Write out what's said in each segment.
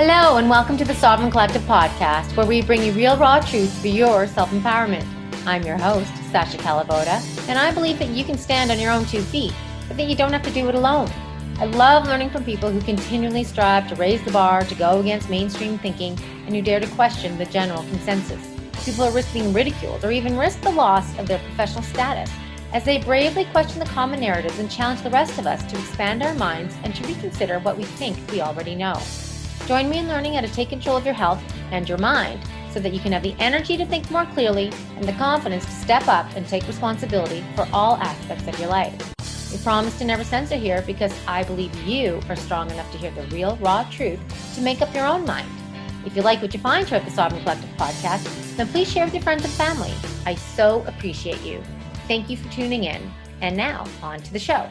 Hello, and welcome to the Sovereign Collective podcast, where we bring you real, raw truth for your self-empowerment. I'm your host, Sasha Calavoda, and I believe that you can stand on your own 2 feet, but that you don't have to do it alone. I love learning from people who continually strive to raise the bar, to go against mainstream thinking, and who dare to question the general consensus. People who risk being ridiculed or even risk the loss of their professional status as they bravely question the common narratives and challenge the rest of us to expand our minds and to reconsider what we think we already know. Join me in learning how to take control of your health and your mind so that you can have the energy to think more clearly and the confidence to step up and take responsibility for all aspects of your life. We promise to never censor here because I believe you are strong enough to hear the real, raw truth to make up your own mind. If you like what you find here at the Sovereign Collective podcast, then please share with your friends and family. I so appreciate you. Thank you for tuning in. And now, on to the show.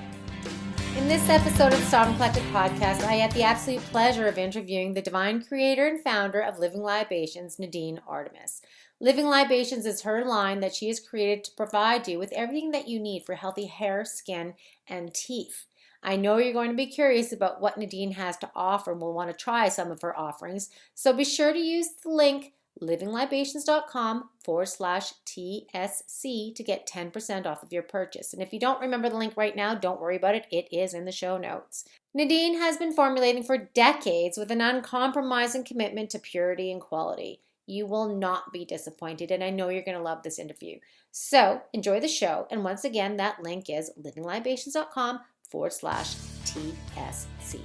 In this episode of the Sovereign Collective podcast, I had the absolute pleasure of interviewing the divine creator and founder of Living Libations, Nadine Artemis. Living Libations is her line that she has created to provide you with everything that you need for healthy hair, skin, and teeth. I know you're going to be curious about what Nadine has to offer and will want to try some of her offerings, so be sure to use the link livinglibations.com/TSC to get 10% off of your purchase. And if you don't remember the link right now, don't worry about it. It is in the show notes. Nadine has been formulating for decades with an uncompromising commitment to purity and quality. You will not be disappointed, and I know you're going to love this interview. So enjoy the show. And once again, that link is livinglibations.com/TSC.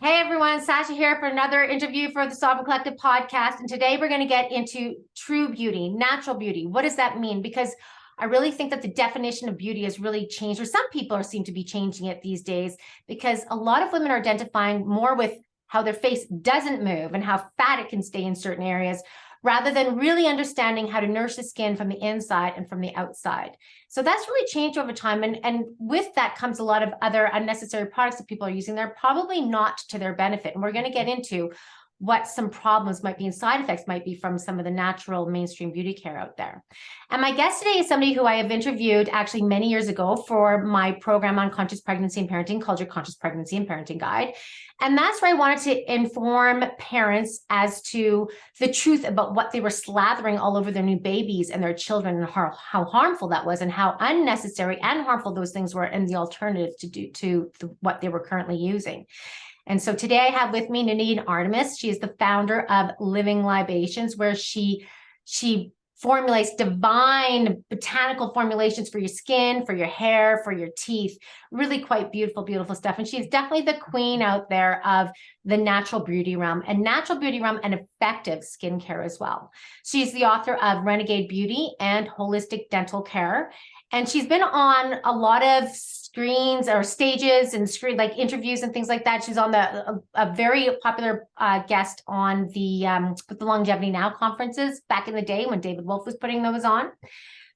Hey everyone, Sasha here for another interview for the Sovereign Collective podcast. And today we're going to get into true beauty, natural beauty. What does that mean? Because I really think that the definition of beauty has really changed, or some people seem to be changing it these days, because a lot of women are identifying more with how their face doesn't move and how fat it can stay in certain areas, rather than really understanding how to nourish the skin from the inside and from the outside. So that's really changed over time. And with that comes a lot of other unnecessary products that people are using. They're probably not to their benefit. And we're going to get into what some problems might be and side effects might be from some of the natural mainstream beauty care out there. And my guest today is somebody who I have interviewed actually many years ago for my program on conscious pregnancy and parenting called your Conscious Pregnancy and Parenting Guide. And that's where I wanted to inform parents as to the truth about what they were slathering all over their new babies and their children, and how harmful that was and how unnecessary and harmful those things were, and the alternatives to what they were currently using. And so today I have with me Nadine Artemis. She is the founder of Living Libations, where she formulates divine botanical formulations for your skin, for your hair, for your teeth. Really quite beautiful, beautiful stuff. And she's definitely the queen out there of the natural beauty realm and effective skincare as well. She's the author of Renegade Beauty and Holistic Dental Care. And she's been on a lot of screens or stages and like interviews and things like that. She's on a very popular guest on the Longevity Now conferences back in the day when David Wolf was putting those on.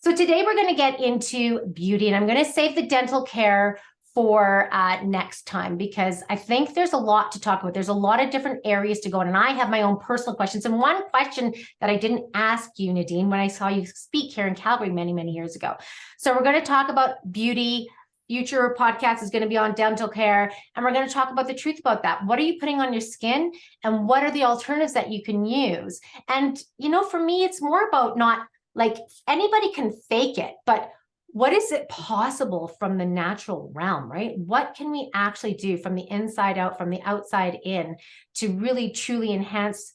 So today we're going to get into beauty, and I'm going to save the dental care for next time, because I think there's a lot to talk about. There's a lot of different areas to go in, and I have my own personal questions. And one question that I didn't ask you, Nadine, when I saw you speak here in Calgary many, many years ago. So we're going to talk about beauty. Future podcast is going to be on dental care, and we're going to talk about the truth about that. What are you putting on your skin, and what are the alternatives that you can use? And, for me, it's more about not like anybody can fake it, but what is it possible from the natural realm, right? What can we actually do from the inside out, from the outside in, to really truly enhance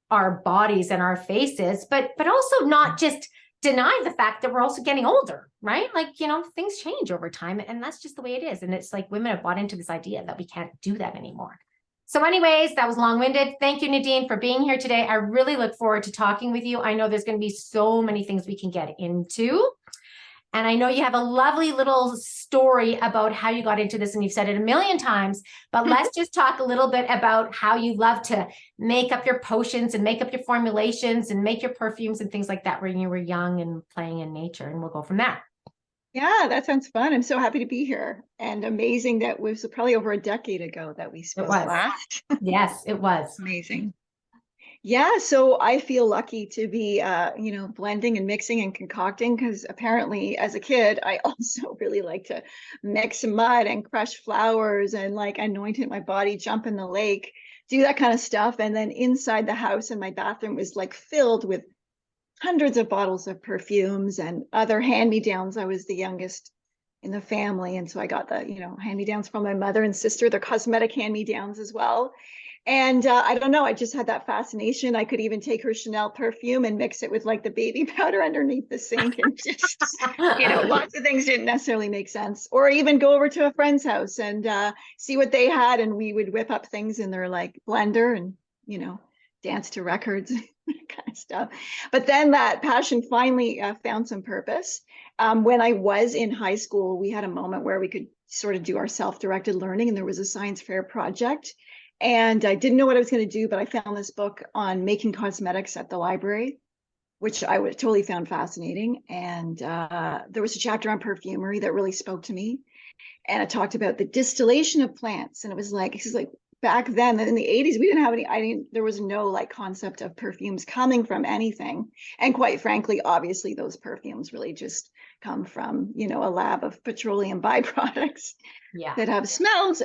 our bodies and our faces, but also not just deny the fact that we're also getting older, right? Like, things change over time, and that's just the way it is. And it's like women have bought into this idea that we can't do that anymore. So anyways, that was long-winded. Thank you, Nadine, for being here today. I really look forward to talking with you. I know there's going to be so many things we can get into. And I know you have a lovely little story about how you got into this, and you've said it a million times, but let's just talk a little bit about how you love to make up your potions and make up your formulations and make your perfumes and things like that when you were young and playing in nature, and we'll go from there. Yeah, that sounds fun. I'm so happy to be here, and amazing that it was probably over a decade ago that we spoke last. Yes, it was. Amazing. Yeah, so I feel lucky to be, blending and mixing and concocting because apparently as a kid, I also really like to mix mud and crush flowers and like anoint it my body, jump in the lake, do that kind of stuff. And then inside the house in my bathroom was like filled with hundreds of bottles of perfumes and other hand-me-downs. I was the youngest in the family, and so I got the, hand-me-downs from my mother and sister, the cosmetic hand-me-downs as well. And I don't know, I just had that fascination. I could even take her Chanel perfume and mix it with like the baby powder underneath the sink and just, lots of things didn't necessarily make sense. Or even go over to a friend's house and see what they had. And we would whip up things in their like blender and, dance to records, kind of stuff. But then that passion finally found some purpose. When I was in high school, we had a moment where we could sort of do our self-directed learning, and there was a science fair project. And I didn't know what I was going to do, but I found this book on making cosmetics at the library, which I would totally found fascinating. And there was a chapter on perfumery that really spoke to me. And it talked about the distillation of plants. And it was like back then in the 80s, we didn't have there was no like concept of perfumes coming from anything. And quite frankly, obviously those perfumes really just come from, a lab of petroleum byproducts that have smells.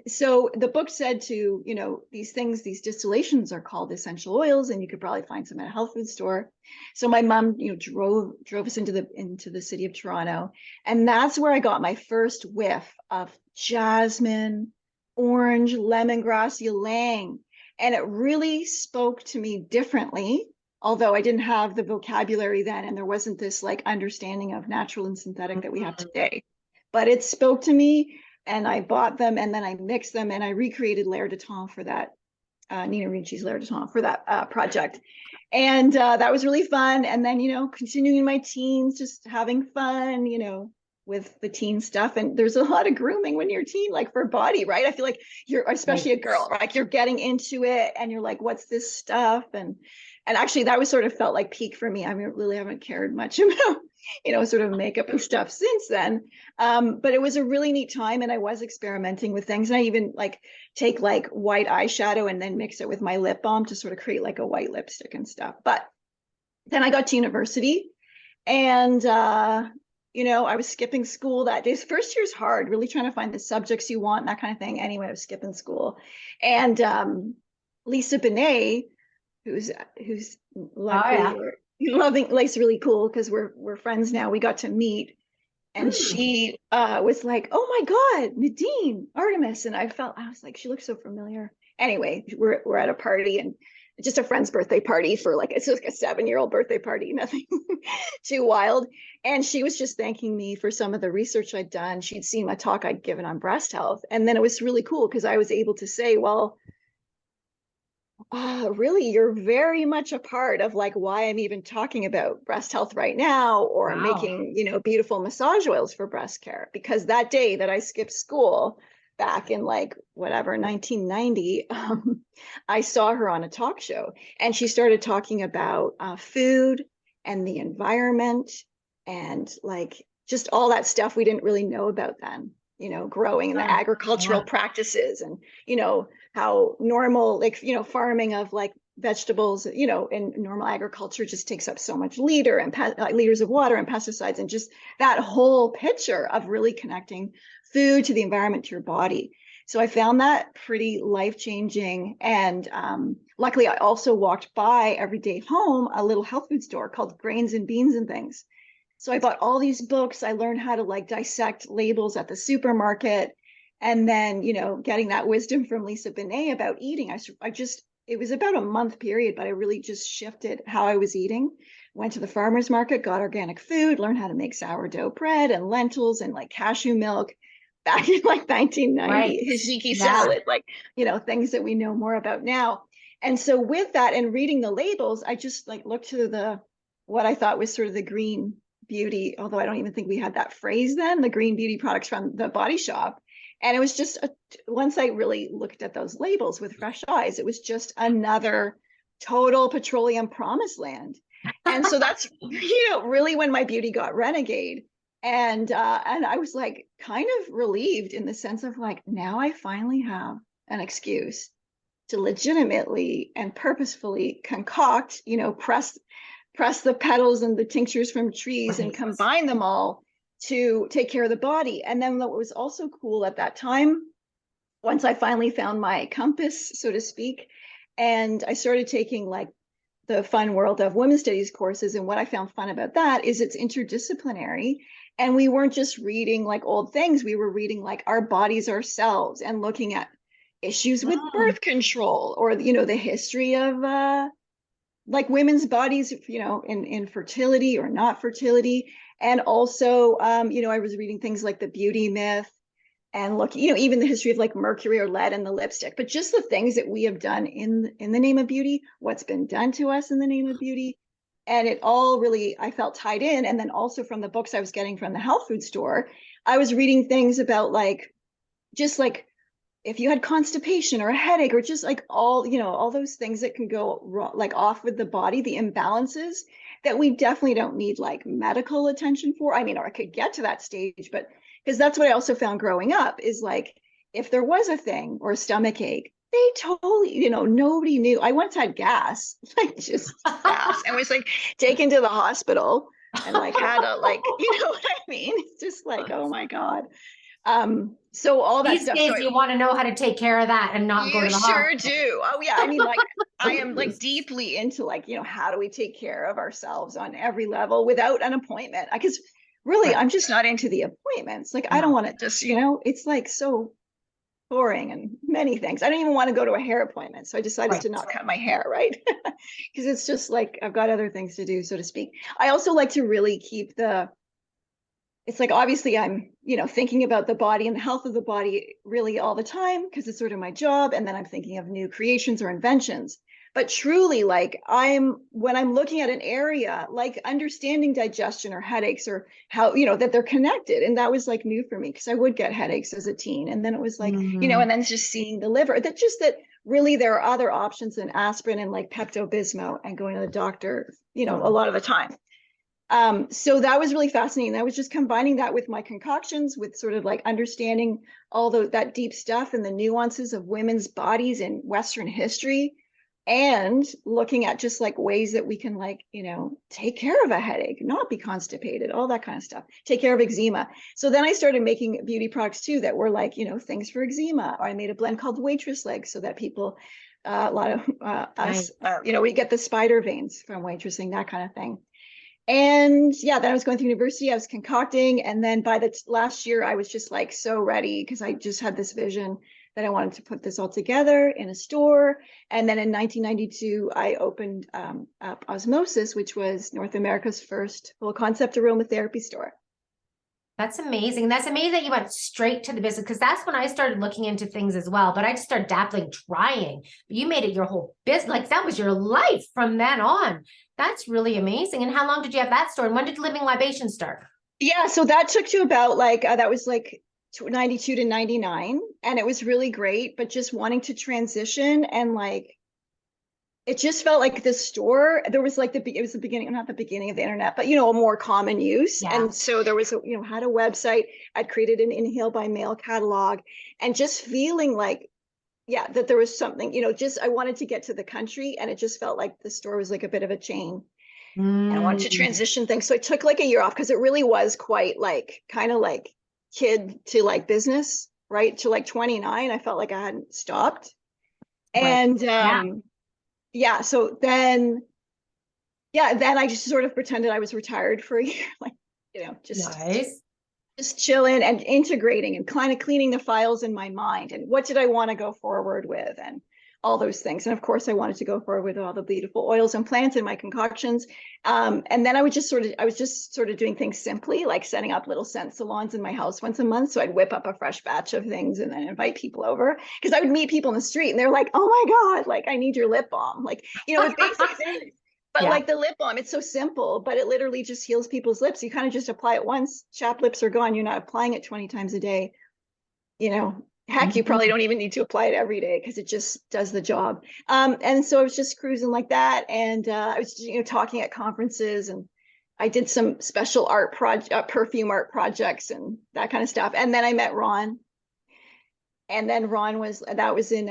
So the book said these distillations are called essential oils, and you could probably find some at a health food store. So my mom, drove us into the city of Toronto, and that's where I got my first whiff of jasmine, orange, lemongrass, ylang, and it really spoke to me differently. Although I didn't have the vocabulary then, and there wasn't this like understanding of natural and synthetic that we have today, but it spoke to me, and I bought them, and then I mixed them, and I recreated L'air de Temps for that, Nina Rinci's L'air de Temps for that project. And that was really fun. And then, continuing in my teens, just having fun, with the teen stuff. And there's a lot of grooming when you're a teen, like for body, right? I feel like you're, especially a girl, like you're getting into it and you're like, what's this stuff? And actually that was sort of felt like peak for me. I mean, really haven't cared much about, sort of makeup and stuff since then. But it was a really neat time, and I was experimenting with things. And I even like take like white eyeshadow and then mix it with my lip balm to sort of create like a white lipstick and stuff. But then I got to university, and I was skipping school that day. First year's hard, really trying to find the subjects you want, and that kind of thing. Anyway, I was skipping school. And Lisa Bonet, who's loving, Lisa, really cool because we're friends now. We got to meet, and she was like, "Oh my God, Nadine Artemis," and I was like, she looks so familiar. Anyway, we're at a party, and just a friend's birthday party for it's like a 7-year-old birthday party, nothing too wild. And she was just thanking me for some of the research I'd done. She'd seen my talk I'd given on breast health. And then it was really cool because I was able to say, well, really, you're very much a part of like why I'm even talking about breast health right now, or making, beautiful massage oils for breast care. Because that day that I skipped school, back in 1990, I saw her on a talk show, and she started talking about food and the environment, and just all that stuff we didn't really know about then, growing and the agricultural practices, and how normal farming of vegetables, in normal agriculture just takes up so much liters of water and pesticides, and just that whole picture of really connecting food to the environment, to your body. So I found that pretty life-changing. And luckily, I also walked by every day home a little health food store called Grains and Beans and Things. So I bought all these books. I learned how to dissect labels at the supermarket. And then, getting that wisdom from Lisa Bonet about eating, it was about a month period, but I really just shifted how I was eating. Went to the farmer's market, got organic food, learned how to make sourdough bread and lentils and cashew milk back in 1990, hijiki salad, things that we know more about now. And so with that and reading the labels, I just looked to what I thought was sort of the green beauty, although I don't even think we had that phrase then, the green beauty products from the Body Shop. And it was just, once I really looked at those labels with fresh eyes, it was just another total petroleum promised land. And so that's, really when my beauty got Renegade. And I was kind of relieved in the sense of now I finally have an excuse to legitimately and purposefully concoct, press the petals and the tinctures from trees and combine them all to take care of the body. And then what was also cool at that time, once I finally found my compass, so to speak, and I started taking like the fun world of women's studies courses. And what I found fun about that is it's interdisciplinary. And we weren't just reading like old things, we were reading like our bodies ourselves and looking at issues with birth control, or the history of like women's bodies, in fertility or not fertility. And also I was reading things like the beauty myth, and look, even the history of like mercury or lead in the lipstick, but just the things that we have done in the name of beauty, what's been done to us in the name of beauty. And it all really, I felt tied in. And then also from the books I was getting from the health food store, I was reading things about like, just like if you had constipation or a headache, or just like all those things that can go like off with the body, the imbalances that we definitely don't need like medical attention for. I mean, or I could get to that stage, but because that's what I also found growing up is like, if there was a thing or a stomach ache, they totally, nobody knew. I once had gas, like just gas, and was like taken to the hospital and like had a like, you know what I mean? It's just like, oh my God. So all that These stuff. days So you want to know how to take care of that and not go to the hospital. You sure do. Oh yeah. I mean, like I am like deeply into like, how do we take care of ourselves on every level without an appointment? Because really, I'm just not into the appointments. Like, I don't want to just, it's like so boring and many things. I don't even want to go to a hair appointment. So I decided to not cut my hair, right? Because it's just like, I've got other things to do, so to speak. I also like to really keep it's like, obviously I'm, thinking about the body and the health of the body really all the time, because it's sort of my job. And then I'm thinking of new creations or inventions. But truly, like when I'm looking at an area, like understanding digestion or headaches, or how, that they're connected. And that was like new for me, because I would get headaches as a teen. And then it was like, and then just seeing the liver, that really there are other options than aspirin and like Pepto-Bismol and going to the doctor, a lot of the time. So that was really fascinating. I was just combining that with my concoctions, with sort of like understanding all that deep stuff and the nuances of women's bodies in Western history, and looking at just like ways that we can like, take care of a headache, not be constipated, all that kind of stuff, take care of eczema. So then I started making beauty products too, that were like, things for eczema. Or I made a blend called waitress legs, so that people, a lot of us, we get the spider veins from waitressing, that kind of thing. And yeah, then I was going through university, I was concocting. And then by the last year, I was just like so ready, because I just had this vision that I wanted to put this all together in a store. And then in 1992, I opened up Osmosis, which was North America's first full concept aromatherapy store. That's amazing. That's amazing that you went straight to the business, because that's when I started looking into things as well. But I just started dabbling, trying. But you made it your whole business. Like that was your life from then on. That's really amazing. And how long did you have that store? And when did Living Libations start? Yeah, so that took to about like, that was like 92 to 99. And it was really great, but just wanting to transition, and like, it just felt like the store, there was like it was the beginning, not the beginning of the internet, but, a more common use. Yeah. And so there was, had a website, I'd created an Inhale by Mail catalog, and just feeling like, yeah, that there was something, just, I wanted to get to the country, and it just felt like the store was like a bit of a chain. And I wanted to transition things. So I took like a year off, because it really was quite like, kind of like kid to like business, right? To like 29, I felt like I hadn't stopped. And, yeah, so then I just sort of pretended I was retired for a year, like, just chilling and integrating and kind of cleaning the files in my mind, and what did I want to go forward with, and all those things. And of course I wanted to go forward with all the beautiful oils and plants in my concoctions. And then I was just sort of doing things simply, like setting up little scent salons in my house once a month. So I'd whip up a fresh batch of things and then invite people over, because I would meet people in the street and they're like, oh my God, like I need your lip balm. Like, with basic things. But like the lip balm, it's so simple, but it literally just heals people's lips. You kind of just apply it once, chapped lips are gone. You're not applying it 20 times a day, Heck, you probably don't even need to apply it every day, because it just does the job. And so I was just cruising like that. And I was, talking at conferences, and I did some special perfume art projects and that kind of stuff. And then I met Ron. And then Ron was in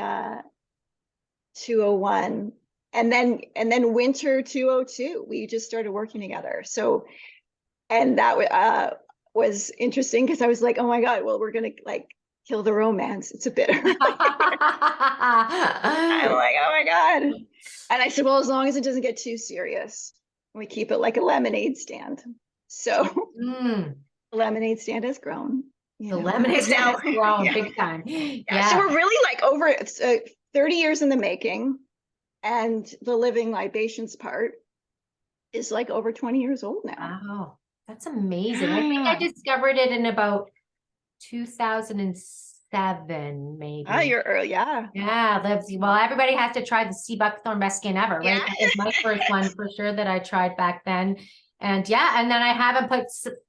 201. And then winter 202, we just started working together. So, and that was interesting because I was like, oh my God, well, we're going to like kill the romance. It's a bit early. I'm like, oh my God. And I said, well, as long as it doesn't get too serious, we keep it like a lemonade stand. So the lemonade stand has grown. The lemonade stand has grown big time. Yeah. So we're really like over 30 years in the making. And the Living Libations part is like over 20 years old now. Wow, that's amazing. I think I discovered it in about 2007, maybe. Oh, you're early, yeah. Yeah, well, everybody has to try the sea buckthorn best skin ever, right? Yeah. That was my first one for sure that I tried back then. And yeah, and then I haven't put,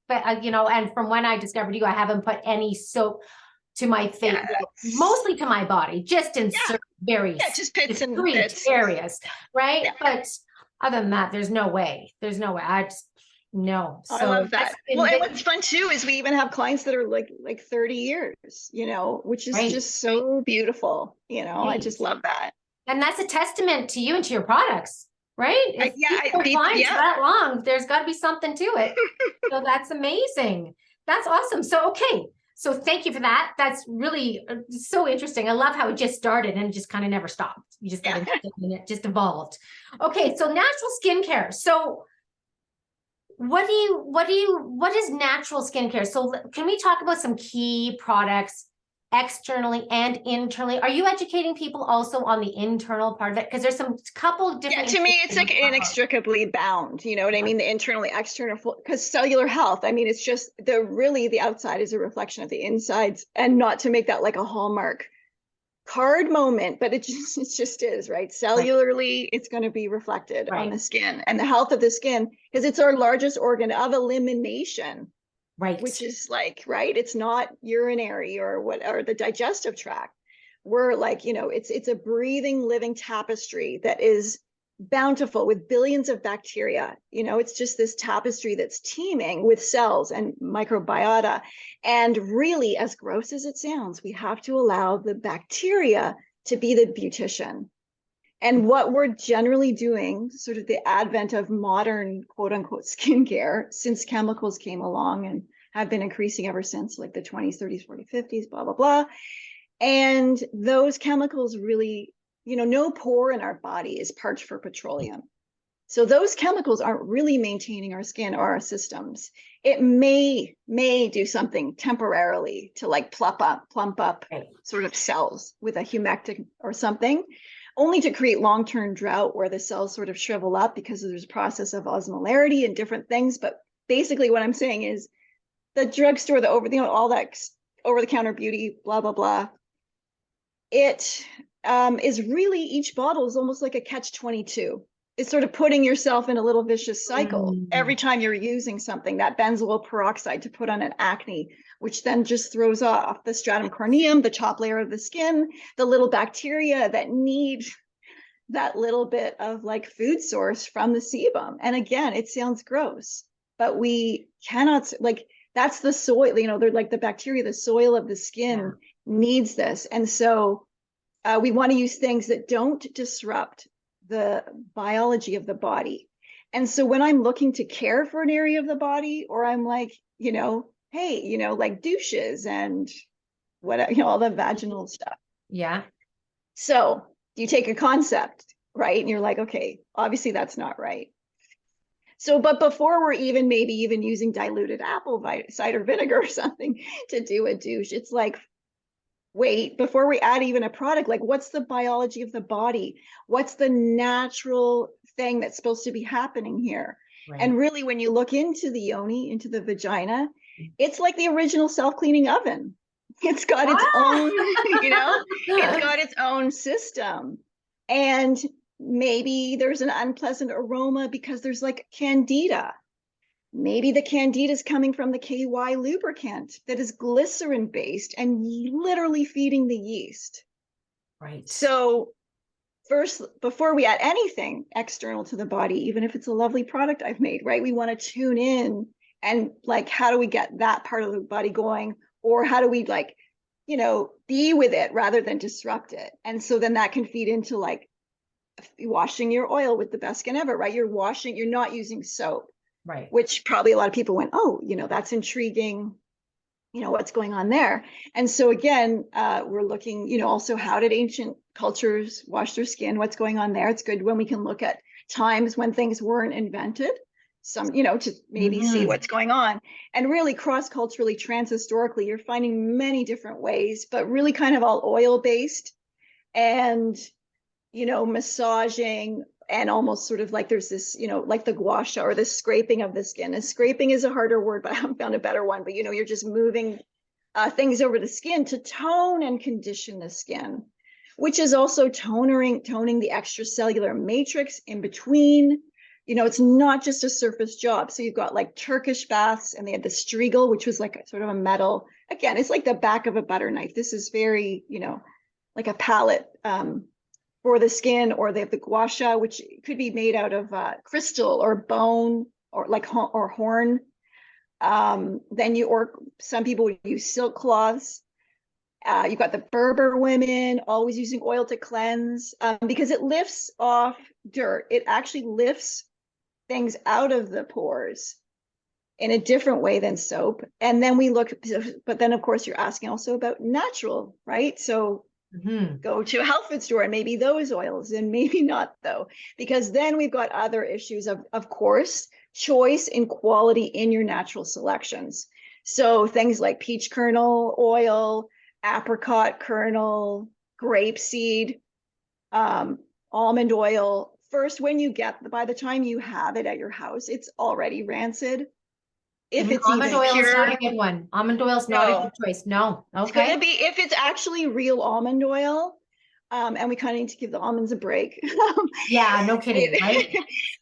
and from when I discovered you, I haven't put any soap to my face, mostly to my body, just in certain very just bits and bits areas, right? Yeah. But other than that, there's no way. I just no. So I love that. Well, and what's fun too is we even have clients that are like 30 years, which is just so beautiful. I just love that. And that's a testament to you and to your products, right? If clients that long, there's got to be something to it. So that's amazing. That's awesome. So okay. So thank you for that. That's really so interesting. I love how it just started and just kind of never stopped. You just got interested and it just evolved. Okay, so natural skincare. So what is natural skincare? So can we talk about some key products externally and internally? Are you educating people also on the internal part of it? Because there's some couple different. Yeah, to me, it's like inextricably bound. You know what I mean? The internally, external, because cellular health. I mean, it's just the outside is a reflection of the insides, and not to make that like a Hallmark card moment, but it just is, right? Cellularly, it's going to be reflected on the skin and the health of the skin, because it's our largest organ of elimination. Right. Which is like, right, it's not urinary or the digestive tract. We're like, it's a breathing, living tapestry that is bountiful with billions of bacteria. It's just this tapestry that's teeming with cells and microbiota. And really, as gross as it sounds, we have to allow the bacteria to be the beautician. And what we're generally doing, sort of the advent of modern quote unquote skincare, since chemicals came along and have been increasing ever since, like the 20s, 30s, 40s, 50s, blah, blah, blah. And those chemicals really, no pore in our body is parched for petroleum. So those chemicals aren't really maintaining our skin or our systems. It may do something temporarily to like plump up sort of cells with a humectant or something, only to create long-term drought where the cells sort of shrivel up because there's a process of osmolarity and different things. But basically what I'm saying is the drugstore, all that over-the-counter beauty, blah, blah, blah. It is really, each bottle is almost like a catch-22. It's sort of putting yourself in a little vicious cycle. Every time you're using something, that benzoyl peroxide to put on an acne, which then just throws off the stratum corneum, the top layer of the skin, the little bacteria that need that little bit of like food source from the sebum. And again, it sounds gross, but we cannot, like, that's the soil, they're like the bacteria, the soil of the skin needs this. And so we want to use things that don't disrupt the biology of the body. And so when I'm looking to care for an area of the body, or I'm like, hey, like douches and what, all the vaginal stuff. Yeah. So you take a concept, right? And you're like, okay, obviously that's not right. So, but before we're even using diluted apple cider vinegar or something to do a douche, it's like, wait, before we add even a product, like what's the biology of the body? What's the natural thing that's supposed to be happening here? Right. And really, when you look into the yoni, into the vagina, it's like the original self-cleaning oven. It's got its own, it's got its own system. And maybe there's an unpleasant aroma because there's like candida. Maybe the candida is coming from the KY lubricant that is glycerin based and literally feeding the yeast. Right. So first, before we add anything external to the body, even if it's a lovely product I've made, right? We want to tune in and like, how do we get that part of the body going? Or how do we like, be with it rather than disrupt it? And so then that can feed into like washing your oil with the best skin ever, right? You're not using soap, Right. which probably a lot of people went, oh, that's intriguing. What's going on there. And so again, we're looking, also how did ancient cultures wash their skin? What's going on there? It's good when we can look at times when things weren't invented, to maybe see what's going on. And really cross-culturally, trans-historically, you're finding many different ways, but really kind of all oil-based and, massaging, and almost sort of like there's this, like the gua sha or the scraping of the skin. And scraping is a harder word, but I haven't found a better one. But, you're just moving things over the skin to tone and condition the skin, which is also toning the extracellular matrix in between. It's not just a surface job. So you've got like Turkish baths, and they had the Striegel, which was like sort of a metal. Again, it's like the back of a butter knife. This is very, like a palette for the skin. Or they have the gua sha, which could be made out of crystal or bone or horn. Or some people would use silk cloths. You've got the Berber women always using oil to cleanse, because it lifts off dirt. It actually lifts things out of the pores in a different way than soap. And then but then of course you're asking also about natural, right? So go to a health food store and maybe those oils, and maybe not though, because then we've got other issues of course, choice and quality in your natural selections. So things like peach kernel oil, apricot kernel, grapeseed, almond oil. First, by the time you have it at your house, it's already rancid. If it's almond even oil pure, is not a good one. Almond oil is not a good choice. No. Okay. It's gonna be, if it's actually real almond oil, and we kind of need to give the almonds a break. Yeah, no kidding, right?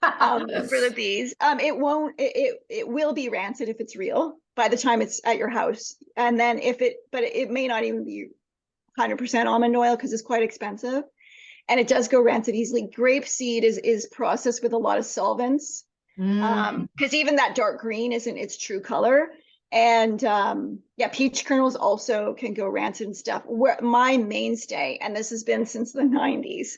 For the bees, it will be rancid if it's real by the time it's at your house. And then but it may not even be 100% almond oil because it's quite expensive, and it does go rancid easily. Grapeseed is processed with a lot of solvents, because even that dark green isn't its true color. And peach kernels also can go rancid and stuff. My mainstay, and this has been since the 90s,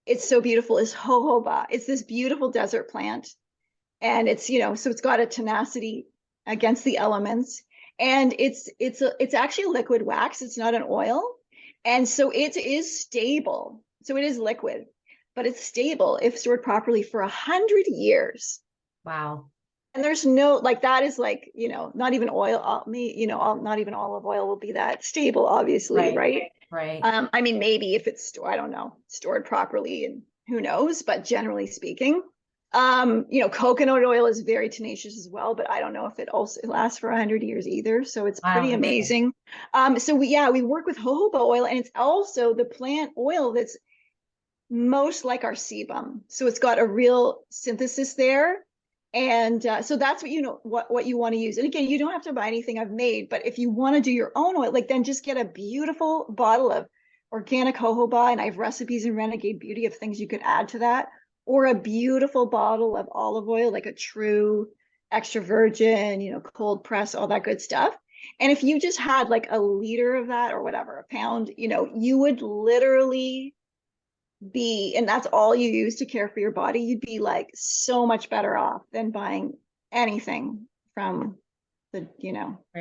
it's so beautiful, is jojoba. It's this beautiful desert plant, and it's so it's got a tenacity against the elements, and it's actually a liquid wax. It's not an oil, and so it is stable. So it is liquid, but it's stable if stored properly for 100 years. Wow. And there's no, like, that is like, not even oil, not even olive oil will be that stable, obviously, right? I mean, maybe if it's, I don't know, stored properly, and who knows, but generally speaking, coconut oil is very tenacious as well, but I don't know if it lasts for 100 years either. So it's pretty amazing. So we work with jojoba oil, and it's also the plant oil that's most like our sebum. So it's got a real synthesis there. And so that's what you want to use. And again, you don't have to buy anything I've made, but if you want to do your own oil, then just get a beautiful bottle of organic jojoba, and I have recipes in Renegade Beauty of things you could add to that, or a beautiful bottle of olive oil, like a true extra virgin, cold press, all that good stuff. And if you just had like a liter of that, or whatever, a pound, you would literally and that's all you use to care for your body, you'd be like so much better off than buying anything from the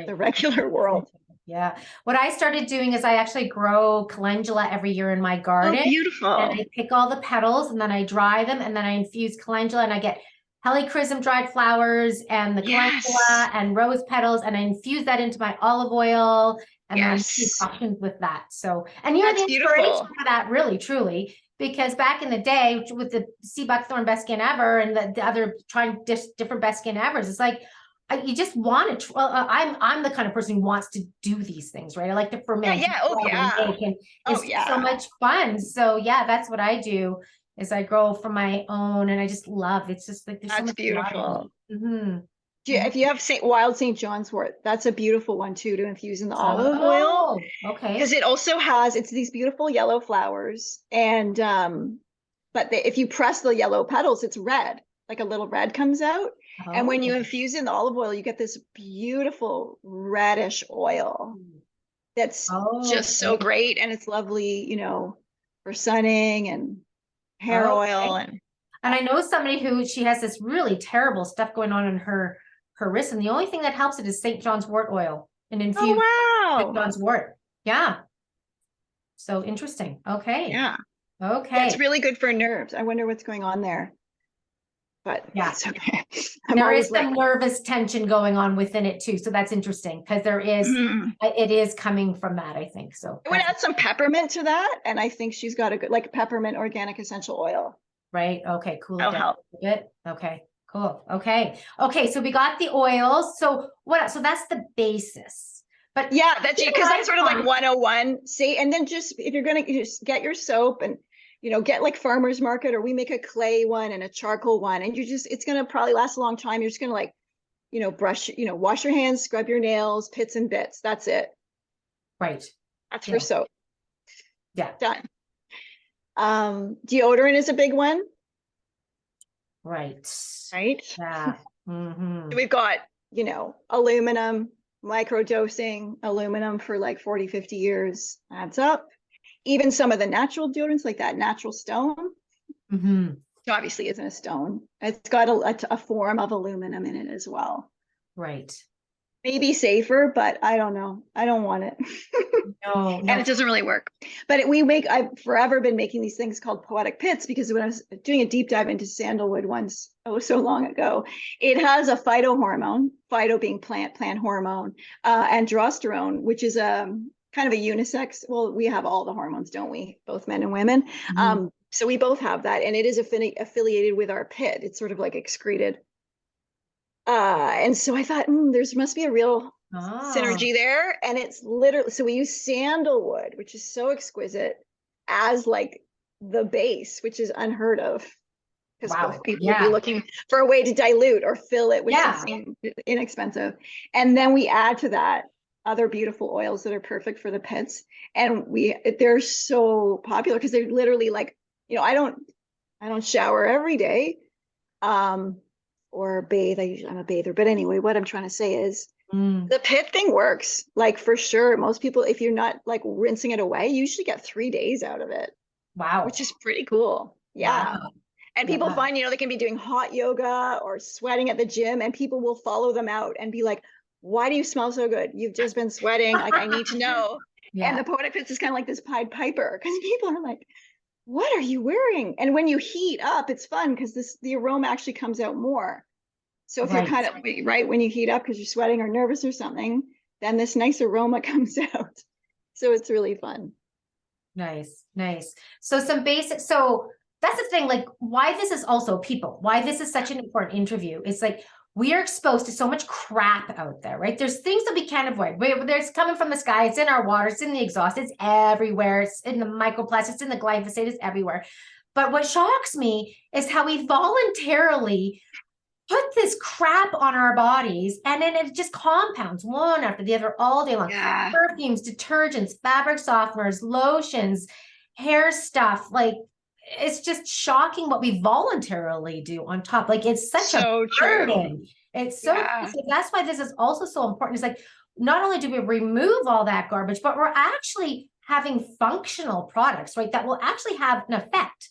the regular world. Yeah. What I started doing is I actually grow calendula every year in my garden. Oh, beautiful. And I pick all the petals, and then I dry them, and then I infuse calendula, and I get helichrysum dried flowers and the calendula and rose petals, and I infuse that into my olive oil, and then I do options with that. So, and you're the inspiration for that, really, truly. Because back in the day with the sea buckthorn best skin ever, and the other trying different best skin evers, it's like you just want to. I'm the kind of person who wants to do these things, right? I like to ferment. And it's so much fun. So that's what I do. Is I grow from my own, and I just love. It's just like there's so much beautiful. If you have wild St. John's wort, that's a beautiful one too, to infuse in the olive oil. Okay. Because it also it's these beautiful yellow flowers, and but if you press the yellow petals, it's red, like a little red comes out. And when you infuse in the olive oil, you get this beautiful reddish oil that's just so great, and it's lovely, for sunning and hair oil. And I know somebody who, she has this really terrible stuff going on in her wrist, and the only thing that helps it is St. John's wort oil and infused St. John's wort. Yeah. So interesting. Okay. Yeah. Okay. It's really good for nerves. I wonder what's going on there. But yeah, it's okay. There is some nervous tension going on within it too. So that's interesting because there is, it is coming from that, I think. So I would add some peppermint to that. And I think she's got a good, like peppermint organic essential oil. Right. Okay, cool. That'll help. Good. Okay, cool. Okay. Okay. So we got the oils. So what else? So that's the basis. But yeah, that's it. Because that's sort of like 101. See, and then just if you're going to just get your soap and get like farmer's market, or we make a clay one and a charcoal one, and it's going to probably last a long time. You're just going to like, brush, wash your hands, scrub your nails, pits and bits. That's it. Right. That's for soap. Yeah. Done. Deodorant is a big one. Right. Right. Yeah. We've got, aluminum, microdosing aluminum for like 40, 50 years adds up. Even some of the natural deodorants, like that natural stone, obviously isn't a stone. It's got a form of aluminum in it as well. Right. Maybe safer, but I don't know. I don't want it. No. And it doesn't really work. But I've forever been making these things called poetic pits, because when I was doing a deep dive into sandalwood once, so long ago, it has a phytohormone, phyto being plant hormone, androsterone, which is kind of a unisex. Well, we have all the hormones, don't we? Both men and women. So we both have that, and it is affiliated with our pit. It's sort of like excreted. And so I thought, there must be a real synergy there. And it's literally, so we use sandalwood, which is so exquisite, as like the base, which is unheard of. Because both people would be looking for a way to dilute or fill it with something inexpensive. And then we add to that other beautiful oils that are perfect for the pits. And they're so popular because they're literally like, I don't shower every day or bathe. I'm a bather. But anyway, what I'm trying to say is the pit thing works. Like for sure, most people, if you're not like rinsing it away, you usually get 3 days out of it. Wow. Which is pretty cool. Yeah. Wow. And people find, they can be doing hot yoga or sweating at the gym, and people will follow them out and be like, why do you smell so good? You've just been sweating. Like, I need to know. And the poetic pits is kind of like this Pied Piper, because people are like, what are you wearing? And when you heat up, it's fun because the aroma actually comes out more. So if you're kind of when you heat up because you're sweating or nervous or something, then this nice aroma comes out. So it's really fun. Nice. So some basic, so that's the thing, like why this is also why this is such an important interview. It's like, we are exposed to so much crap out there, right? There's things that we can't avoid. There's coming from the sky. It's in our water. It's in the exhaust. It's everywhere. It's in the microplastics. It's in the glyphosate. It's everywhere. But what shocks me is how we voluntarily put this crap on our bodies, and then it just compounds one after the other all day long. Yeah. Perfumes, detergents, fabric softeners, lotions, hair stuff, like it's just shocking what we voluntarily do on top. Like it's such a burden. It's so that's why this is also so important. It's like, not only do we remove all that garbage, but we're actually having functional products, right? That will actually have an effect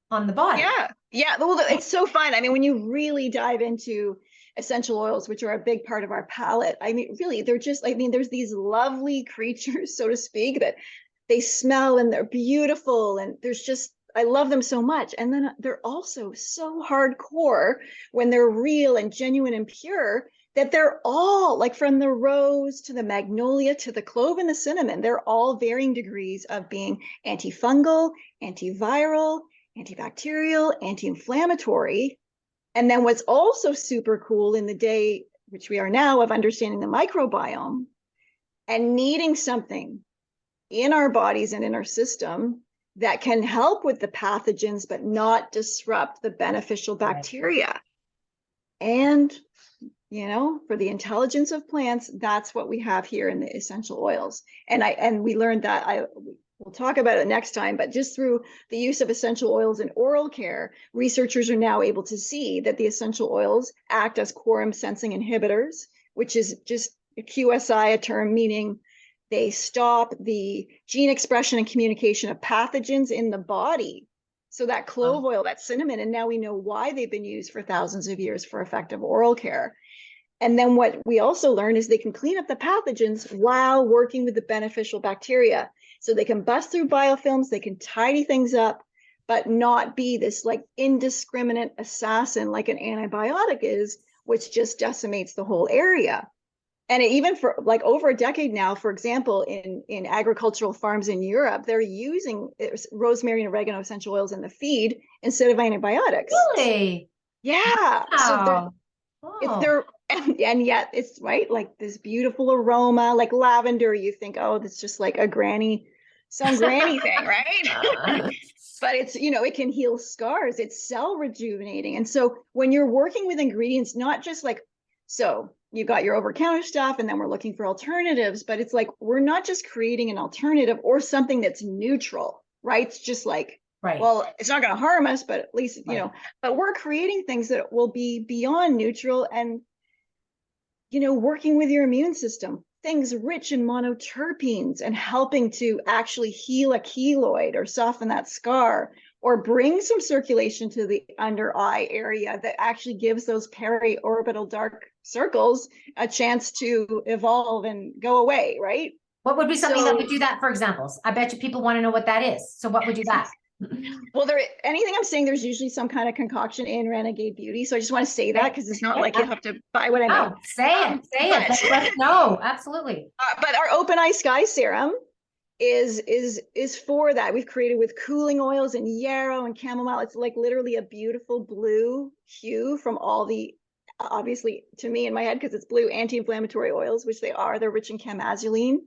on the body. Yeah. Well, it's so fun. I mean, when you really dive into essential oils, which are a big part of our palette, I mean, really, they're just, there's these lovely creatures, so to speak, that they smell and they're beautiful. And I love them so much. And then they're also so hardcore when they're real and genuine and pure, that they're all like, from the rose to the magnolia to the clove and the cinnamon, they're all varying degrees of being antifungal, antiviral, antibacterial, anti-inflammatory. And then what's also super cool in the day, which we are now, of understanding the microbiome and needing something in our bodies and in our system that can help with the pathogens, but not disrupt the beneficial bacteria. And, for the intelligence of plants, that's what we have here in the essential oils. And we learned that, we'll talk about it next time, but just through the use of essential oils in oral care, researchers are now able to see that the essential oils act as quorum sensing inhibitors, which is just a QSI, a term meaning They stop the gene expression and communication of pathogens in the body. So that clove oil, that cinnamon, and now we know why they've been used for thousands of years for effective oral care. And then what we also learn is they can clean up the pathogens while working with the beneficial bacteria. So they can bust through biofilms, they can tidy things up, but not be this like indiscriminate assassin like an antibiotic is, which just decimates the whole area. And even for like over a decade now, for example, in agricultural farms in Europe, they're using rosemary and oregano essential oils in the feed instead of antibiotics. Really? Yeah. Wow. It's Oh. there, and yet it's right, like this beautiful aroma, like lavender. You think, oh, that's just like some granny thing, right? But it's, it can heal scars. It's cell rejuvenating. And so when you're working with ingredients, not just like, so you got your over-counter stuff, and then we're looking for alternatives, but it's like we're not just creating an alternative or something that's neutral, right? It's just like, Right. well, it's not going to harm us, but at least, but we're creating things that will be beyond neutral and, working with your immune system, things rich in monoterpenes and helping to actually heal a keloid or soften that scar or bring some circulation to the under eye area that actually gives those peri-orbital dark circles a chance to evolve and go away, right? What would be something that would do that, for examples? I bet you people want to know what that is. So what would do that? Well, anything I'm saying, there's usually some kind of concoction in Renegade Beauty. So I just want to say that because it's not like you have to buy what I make. Say it. Let's know. Absolutely. But our Open Eye Sky Serum is for that. We've created with cooling oils and yarrow and chamomile. It's like literally a beautiful blue hue from all the, obviously to me in my head, because it's blue, anti-inflammatory oils, which they are. They're rich in chamazulene.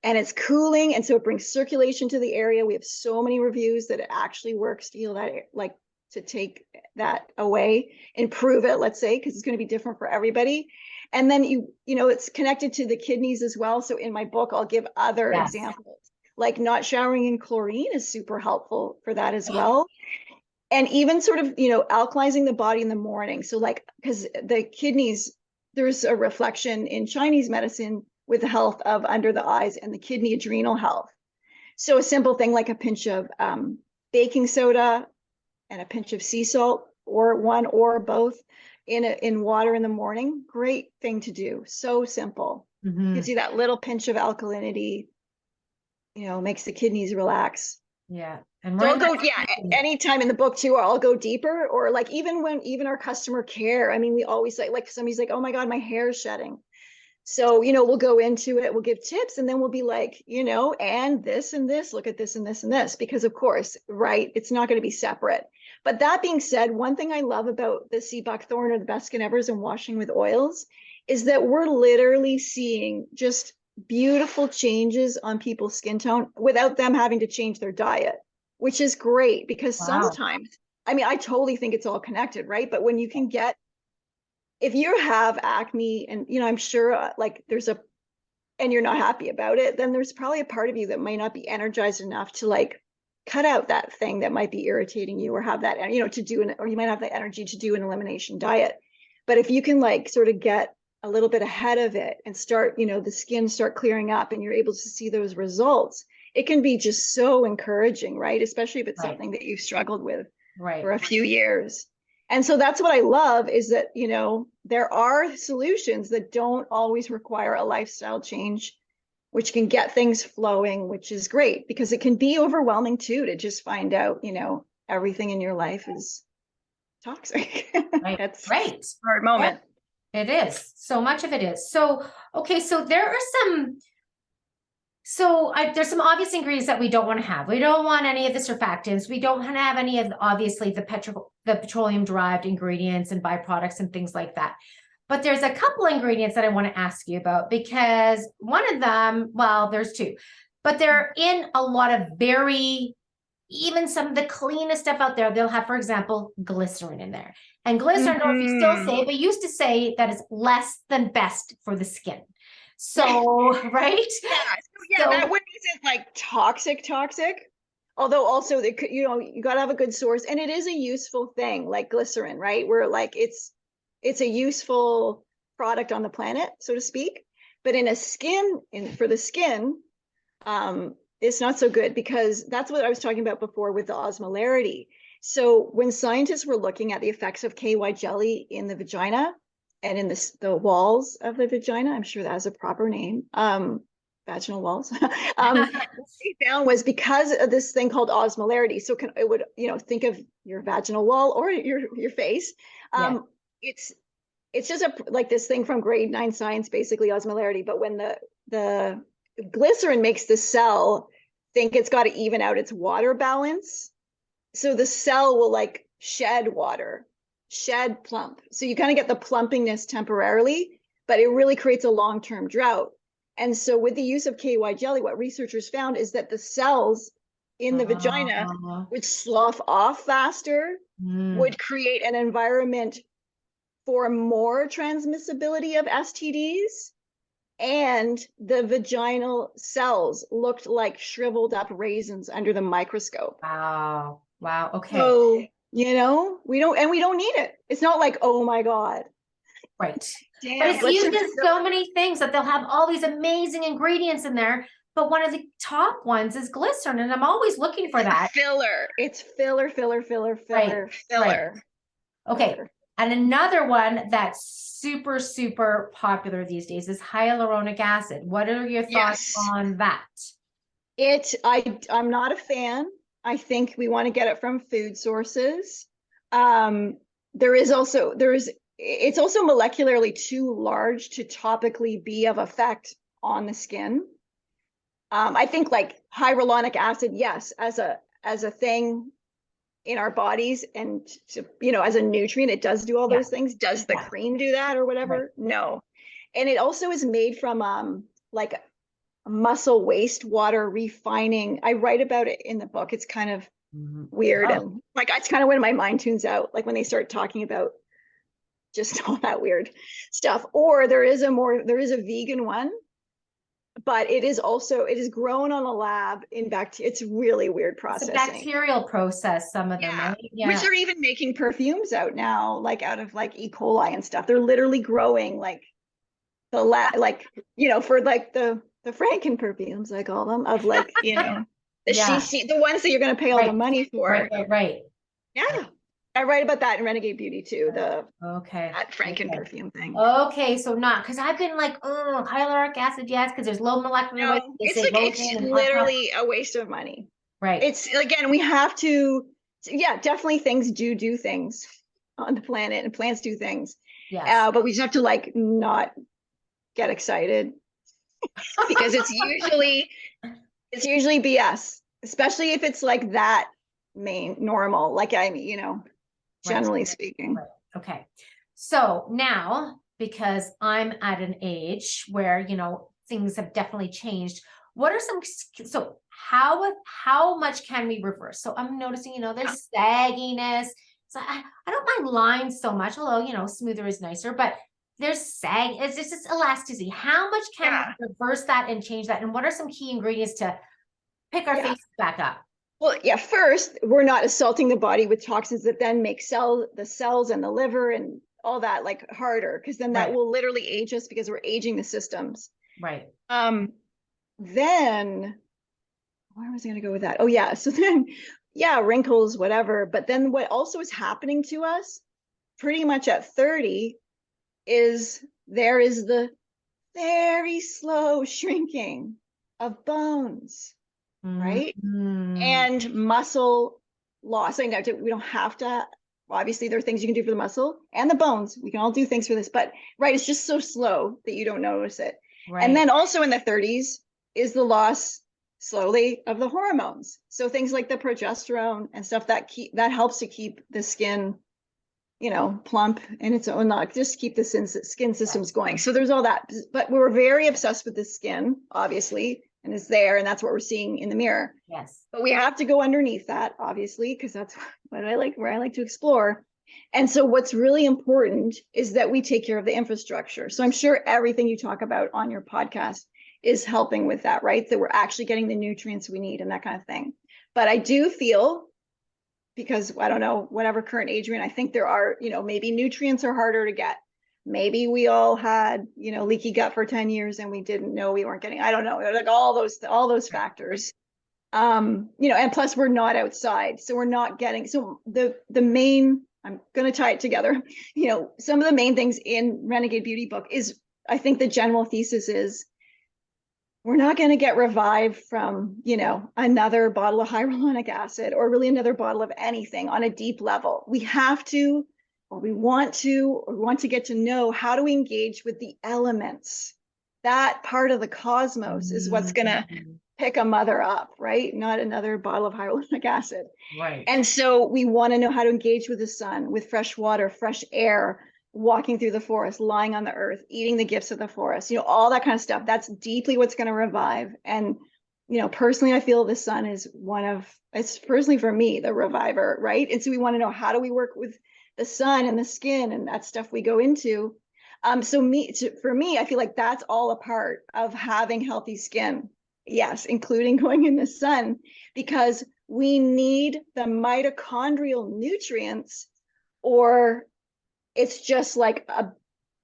And it's cooling, and so it brings circulation to the area. We have so many reviews that it actually works to heal that, like to take that away, improve it, let's say, because it's going to be different for everybody. And then it's connected to the kidneys as well. So in my book, I'll give other examples, like not showering in chlorine is super helpful for that as well. And even sort of, alkalizing the body in the morning. So like, because the kidneys, there's a reflection in Chinese medicine with the health of under the eyes and the kidney adrenal health. So a simple thing like a pinch of baking soda and a pinch of sea salt, or one or both in water in the morning, great thing to do. So simple. Gives you that little pinch of alkalinity, makes the kidneys relax. Yeah. And so I'll go, anytime in the book too, or I'll go deeper, or like even our customer care. I mean, we always like somebody's like, oh my God, my hair is shedding. So, we'll go into it, we'll give tips, and then we'll be like, and this and this, look at this and this and this, because of course, right, it's not going to be separate. But that being said, one thing I love about the sea buckthorn or the best skin evers and washing with oils is that we're literally seeing just beautiful changes on people's skin tone without them having to change their diet, which is great because sometimes, I mean, I totally think it's all connected, right? But when you can get, if you have acne and, I'm sure like and you're not happy about it, then there's probably a part of you that might not be energized enough to like cut out that thing that might be irritating you or have that, or you might have the energy to do an elimination diet. But if you can like sort of get a little bit ahead of it and start, the skin start clearing up and you're able to see those results, it can be just so encouraging, right? Especially if it's something that you've struggled with for a few years. And so that's what I love is that, there are solutions that don't always require a lifestyle change, which can get things flowing, which is great because it can be overwhelming too, to just find out, everything in your life is toxic. Right. That's a hard moment. It is. So much of it is. So, okay. So there are there's some obvious ingredients that we don't want to have. We don't want any of the surfactants. We don't want to have any of, obviously, the petroleum derived ingredients and byproducts and things like that. But there's a couple ingredients that I want to ask you about because one of them, well, there's two, but they're in a lot of even some of the cleanest stuff out there. They'll have, for example, glycerin in there. And glycerin, or if you still say it, but used to say that it's less than best for the skin. So, right? Yeah, that one isn't like toxic. Although also it could, you got to have a good source, and it is a useful thing like glycerin, right? Where like it's a useful product on the planet, so to speak. But for the skin, it's not so good, because that's what I was talking about before with the osmolarity. So when scientists were looking at the effects of KY jelly in the vagina and in the walls of the vagina, I'm sure that has a proper name, vaginal walls, what they found was because of this thing called osmolarity. So it would, think of your vaginal wall or your face. It's just like this thing from grade 9 science, basically osmolarity. But when the glycerin makes the cell think it's got to even out its water balance, so the cell will like shed water, shed plump. So you kind of get the plumpiness temporarily, but it really creates a long-term drought. And so with the use of KY jelly, what researchers found is that the cells in the vagina would slough off faster, would create an environment for more transmissibility of STDs, and the vaginal cells looked like shriveled up raisins under the microscope. Wow. Okay. So, we don't need it. It's not like, oh my God. Right. Damn, but it's used in so many things that they'll have all these amazing ingredients in there. But one of the top ones is glycerin. And I'm always looking for that. Filler. It's filler. Right. Okay. And another one that's super, super popular these days is hyaluronic acid. What are your thoughts on that? I'm not a fan. I think we want to get it from food sources. It's also molecularly too large to topically be of effect on the skin. I think like hyaluronic acid, yes, as a thing in our bodies, and as a nutrient, it does do all those things. Does the cream do that or whatever? Right. No. And it also is made from like muscle wastewater refining. I write about it in the book. It's kind of weird. And like, it's kind of when my mind tunes out, like when they start talking about just all that weird stuff. Or there is a vegan one, but it is grown on a lab in bacteria. It's really weird processing. It's a bacterial process, some of them, right? Yeah. Which they're even making perfumes out now, like out of like E. coli and stuff. They're literally growing like for like the Franken perfumes, I call them, of like, the ones that you're going to pay all the money for. Right. Yeah. I write about that in Renegade Beauty too, that Franken perfume thing. Okay, so because I've been like, oh, hyaluronic acid, yes, because there's low molecular weight. It's literally a waste of money. Right. It's, again, we have to, definitely things do things on the planet, and plants do things. Yeah. But we just have to like not get excited because it's usually BS, especially if it's like that normal, like generally speaking. Right. Okay. So now, because I'm at an age where, things have definitely changed, what are so how much can we reverse? So I'm noticing, there's sagginess. So I don't mind lines so much, although, smoother is nicer, but there's sag. It's just this elasticity. How much can we reverse that and change that? And what are some key ingredients to pick our faces back up? Well, first, we're not assaulting the body with toxins that then make the cells and the liver and all that like harder, because then that will literally age us, because we're aging the systems. Right. Then where was I going to go with that? Oh, yeah. So then, wrinkles, whatever. But then what also is happening to us pretty much at 30 is there is the very slow shrinking of bones. Right. And muscle loss. I know we don't have to, obviously there are things you can do for the muscle and the bones. We can all do things for this, but it's just so slow that you don't notice it. Right. And then also in the 30s is the loss slowly of the hormones. So things like the progesterone and stuff that helps to keep the skin, plump in its own, not just keep the skin systems going. So there's all that, but we're very obsessed with the skin, obviously. And it's there, and that's what we're seeing in the mirror. Yes. But we have to go underneath that, obviously, because that's where I like to explore. And so what's really important is that we take care of the infrastructure. So I'm sure everything you talk about on your podcast is helping with that, right? That we're actually getting the nutrients we need and that kind of thing. But I do feel, because I don't know, whatever current age we're in, I think there are, maybe nutrients are harder to get. Maybe we all had, leaky gut for 10 years and we didn't know we weren't getting, I don't know, like all those factors. And plus we're not outside. So we're not getting, so the main, I'm going to tie it together. Some of the main things in Renegade Beauty book is, I think the general thesis is we're not going to get revived from, another bottle of hyaluronic acid or really another bottle of anything on a deep level. We have to, or we want to get to know, how do we engage with the elements? That part of the cosmos is what's going to pick a mother up, right? Not another bottle of hyaluronic acid. Right. And so we want to know how to engage with the sun, with fresh water, fresh air, walking through the forest, lying on the earth, eating the gifts of the forest, all that kind of stuff. That's deeply what's going to revive. And, personally, I feel the sun is it's personally for me, the reviver, right? And so we want to know, how do we work with the sun and the skin and that stuff we go into. For me, I feel like that's all a part of having healthy skin. Yes, including going in the sun, because we need the mitochondrial nutrients, or it's just like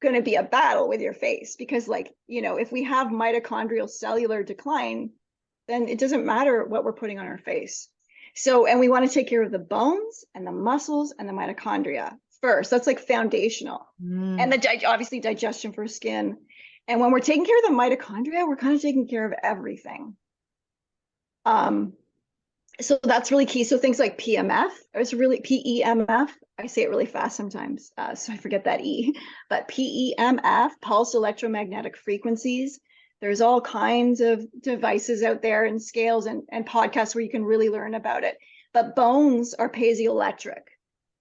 going to be a battle with your face. Because if we have mitochondrial cellular decline, then it doesn't matter what we're putting on our face. So, and we want to take care of the bones and the muscles and the mitochondria first. That's like foundational. And obviously digestion for skin. And when we're taking care of the mitochondria, we're kind of taking care of everything. So that's really key. So things like PMF, it's really PEMF. I say it really fast sometimes, so I forget that E. But PEMF, pulse electromagnetic frequencies. There's all kinds of devices out there and scales and podcasts where you can really learn about it. But bones are piezoelectric.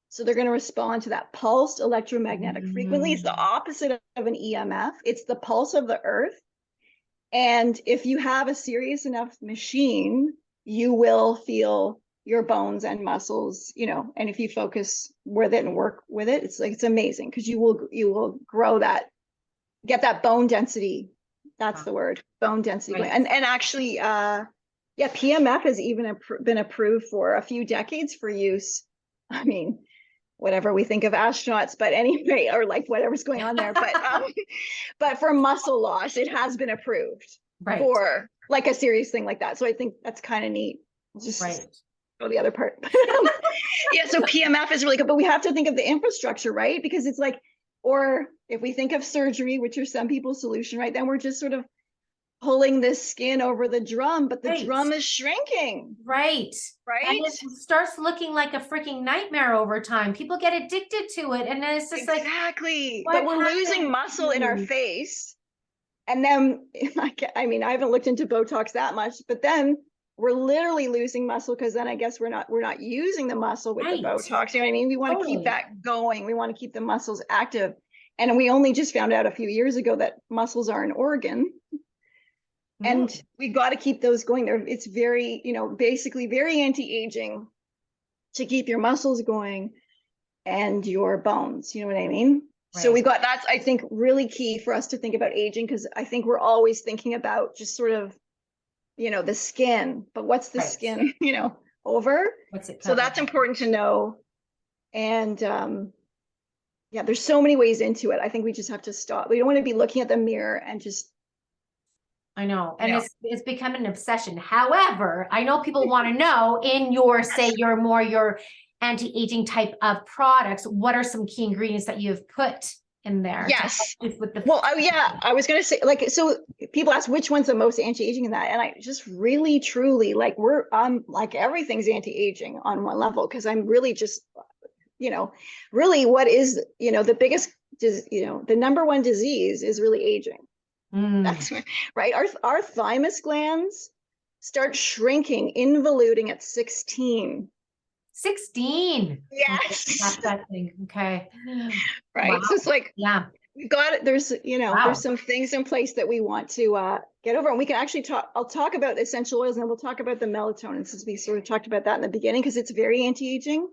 So they're going to respond to that pulsed electromagnetic frequency. It's the opposite of an EMF. It's the pulse of the earth. And if you have a serious enough machine, you will feel your bones and muscles, and if you focus with it and work with it, it's amazing, because you will grow that, get that bone density. That's the word, bone density. Right. And actually, PMF has even been approved for a few decades for use. I mean, whatever we think of astronauts, but anyway, or like whatever's going on there. But for muscle loss, it has been approved for like a serious thing like that. So I think that's kind of neat. Just go the other part. So PMF is really good, but we have to think of the infrastructure, right? Because it's like, or if we think of surgery, which are some people's solution, right? Then we're just sort of pulling this skin over the drum, but the drum is shrinking. Right. And it starts looking like a freaking nightmare over time. People get addicted to it. And then it's just exactly. But we're losing muscle in our face. And then, I mean, I haven't looked into Botox that much, but then we're literally losing muscle, because then I guess we're not using the muscle with the Botox. You know what I mean? We want to keep that going. We want to keep the muscles active. And we only just found out a few years ago that muscles are an organ. And we got to keep those going there. It's very, basically very anti-aging to keep your muscles going and your bones. You know what I mean? Right. So that's, I think, really key for us to think about aging, because I think we're always thinking about just sort of, the skin, but what's the skin, over? What's it? So that's important to know. And there's so many ways into it. I think we just have to stop. We don't want to be looking at the mirror and just. I know. And it's become an obsession. However, I know people want to know, in your anti-aging type of products, what are some key ingredients that you have put in there? Yes. I was going to say, so people ask which one's the most anti-aging in that. And I just really, truly, everything's anti-aging on one level, because I'm really just, really what is, the biggest, the number one disease is really aging. That's right. Our thymus glands start shrinking, involuting at 16. 16. Yes. That's that thing. Okay. Right. Wow. So it's like, we've got it. There's, there's some things in place that we want to get over, and we can actually I'll talk about essential oils, and then we'll talk about the melatonin, since we sort of talked about that in the beginning, because it's very anti-aging.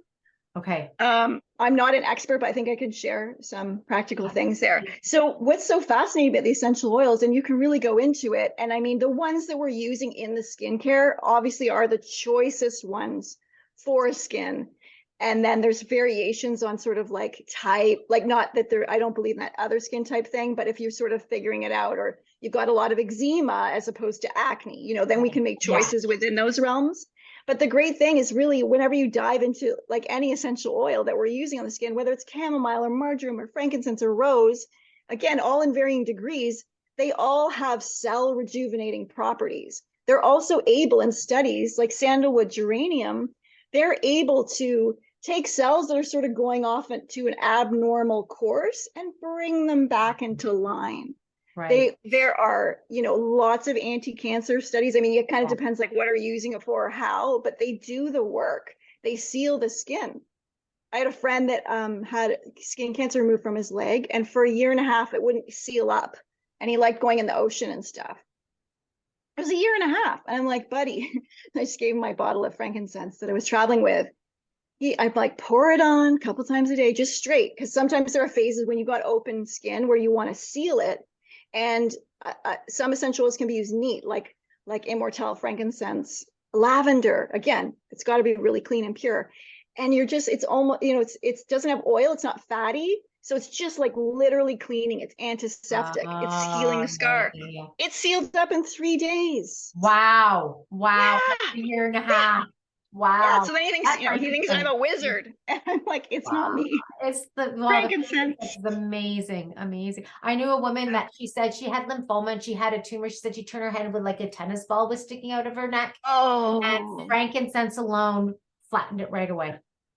Okay. I'm not an expert, but I think I could share some practical things there. So what's so fascinating about the essential oils, and you can really go into it, and I mean, the ones that we're using in the skincare obviously are the choicest ones for skin. And then there's variations on sort of like type, like not that there, I don't believe in that other skin type thing, but if you're sort of figuring it out, or you've got a lot of eczema as opposed to acne, you know, then we can make choices within those realms. But the great thing is really whenever you dive into like any essential oil that we're using on the skin, whether it's chamomile or marjoram or frankincense or rose, again, all in varying degrees, they all have cell rejuvenating properties. They're also able in studies like sandalwood, geranium, they're able to take cells that are sort of going off into an abnormal course and bring them back into line. Right. There are, you know, lots of anti-cancer studies. I mean, it kind of depends like what are you using it for or how, but they do the work. They seal the skin. I had a friend that had skin cancer removed from his leg, and for a year and a half, it wouldn't seal up. And he liked going in the ocean and stuff. It was a year and a half. And I'm like, buddy, I just gave him my bottle of frankincense that I was traveling with. I'd like pour it on a couple times a day, just straight. Because sometimes there are phases when you've got open skin where you want to seal it. And some essential oils can be used neat, like immortelle, frankincense, lavender. Again, it's got to be really clean and pure. And you're just, it's almost, you know, it doesn't have oil. It's not fatty. So it's just like literally cleaning. It's antiseptic. It's healing the scar. Yeah. It sealed up in 3 days. Wow. Yeah. A year and a half. Wow. Yeah, so then he thinks I'm a wizard. And I'm like, it's not me. It's frankincense. It's amazing. I knew a woman that she said she had lymphoma and she had a tumor. She said she turned her head with like a tennis ball was sticking out of her neck. Oh. And frankincense alone flattened it right away.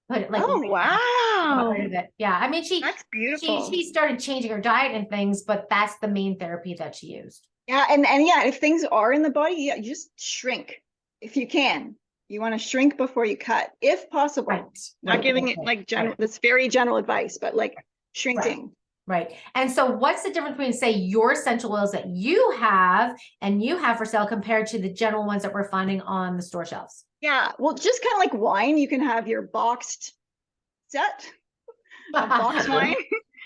Put it like, oh wow. Rid of it. Yeah. I mean, that's beautiful. She started changing her diet and things, but that's the main therapy that she used. Yeah, and yeah, if things are in the body, yeah, you just shrink if you can. You want to shrink before you cut, if possible. Right. Not giving it like general, that's very general advice, but like shrinking. Right. And so what's the difference between, say, your essential oils that you have for sale compared to the general ones that we're finding on the store shelves? Yeah, well, just kind of like wine, you can have your boxed set, boxed wine.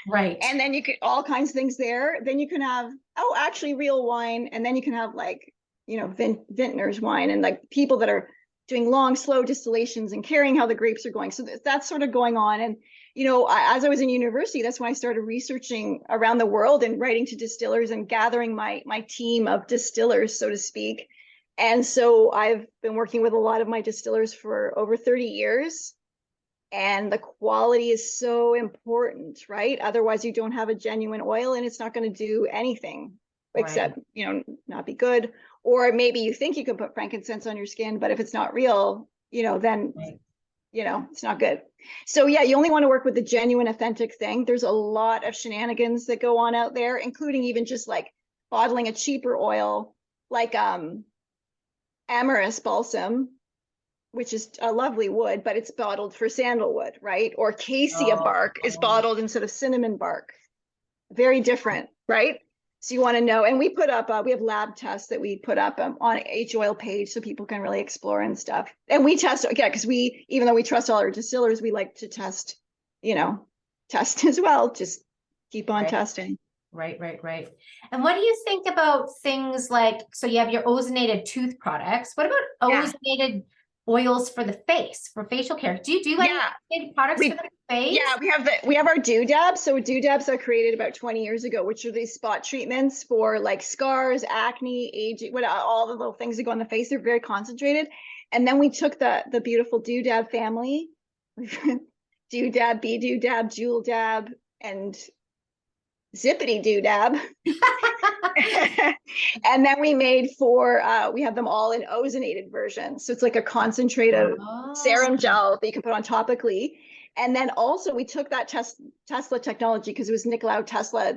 Right. And then you could all kinds of things there. Then you can have, actually real wine. And then you can have like, you know, vintner's wine and like people that are doing long, slow distillations and caring how the grapes are going. So that's sort of going on. And, you know, as I was in university, that's when I started researching around the world and writing to distillers and gathering my team of distillers, so to speak. And so I've been working with a lot of my distillers for over 30 years. And the quality is so important, right? Otherwise, you don't have a genuine oil and it's not going to do anything except, you know, not be good. Or maybe you think you can put frankincense on your skin, but if it's not real, you know, then, you know, it's not good. So yeah, you only want to work with the genuine, authentic thing. There's a lot of shenanigans that go on out there, including even just like bottling a cheaper oil, like amorous balsam, which is a lovely wood, but it's bottled for sandalwood, right? Or cassia bark is bottled instead of cinnamon bark. Very different, right? So you want to know, and we put up, we have lab tests that we put up on H oil page so people can really explore and stuff. And we test, because even though we trust all our distillers, we like to test, you know, test as well. Just keep on testing. Right. And what do you think about things like, so you have your ozonated tooth products. What about ozonated oils for the face, for facial care? Do you do like products for the face? Yeah, we have our doodabs. So doodabs are created about 20 years ago, which are these spot treatments for like scars, acne, aging, all the little things that go on the face. They're very concentrated. And then we took the beautiful doodab family, doodab, bee doodab, jewel dab, and zippity doodab. And then we made we have them all in ozonated versions. So it's like a concentrated serum gel that you can put on topically. And then also we took that Tesla technology, because it was Nikola Tesla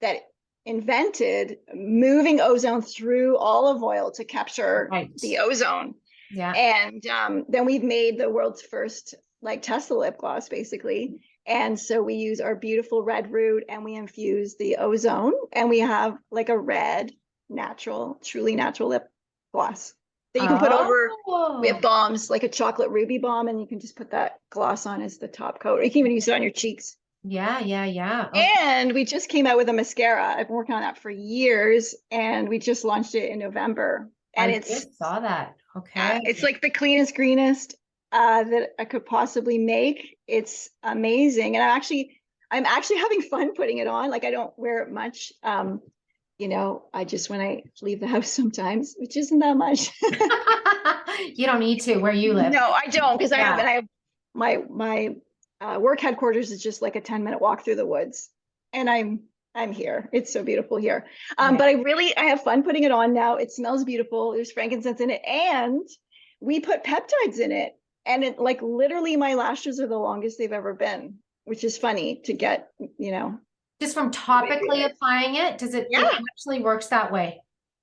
that invented moving ozone through olive oil to capture the ozone. Yeah. And then we've made the world's first like Tesla lip gloss, basically. And so we use our beautiful red root and we infuse the ozone, and we have like a red, truly natural lip gloss that you can put over. We have balms, like a chocolate ruby balm, and you can just put that gloss on as the top coat. Or you can even use it on your cheeks. Yeah. And we just came out with a mascara. I've been working on that for years, and we just launched it in November. And I just saw that. Okay. It's like the cleanest, greenest, that I could possibly make. It's amazing. And I'm actually having fun putting it on. Like I don't wear it much. I just, when I leave the house sometimes, which isn't that much. You don't need to where you live. No, I don't, because Yeah. I have my work headquarters is just like a 10-minute walk through the woods. And I'm here. It's so beautiful here. Right. But I have fun putting it on now. It smells beautiful. There's frankincense in it. And we put peptides in it. And it, like, literally my lashes are the longest they've ever been, which is funny to get, Just from topically applying it, it actually works that way?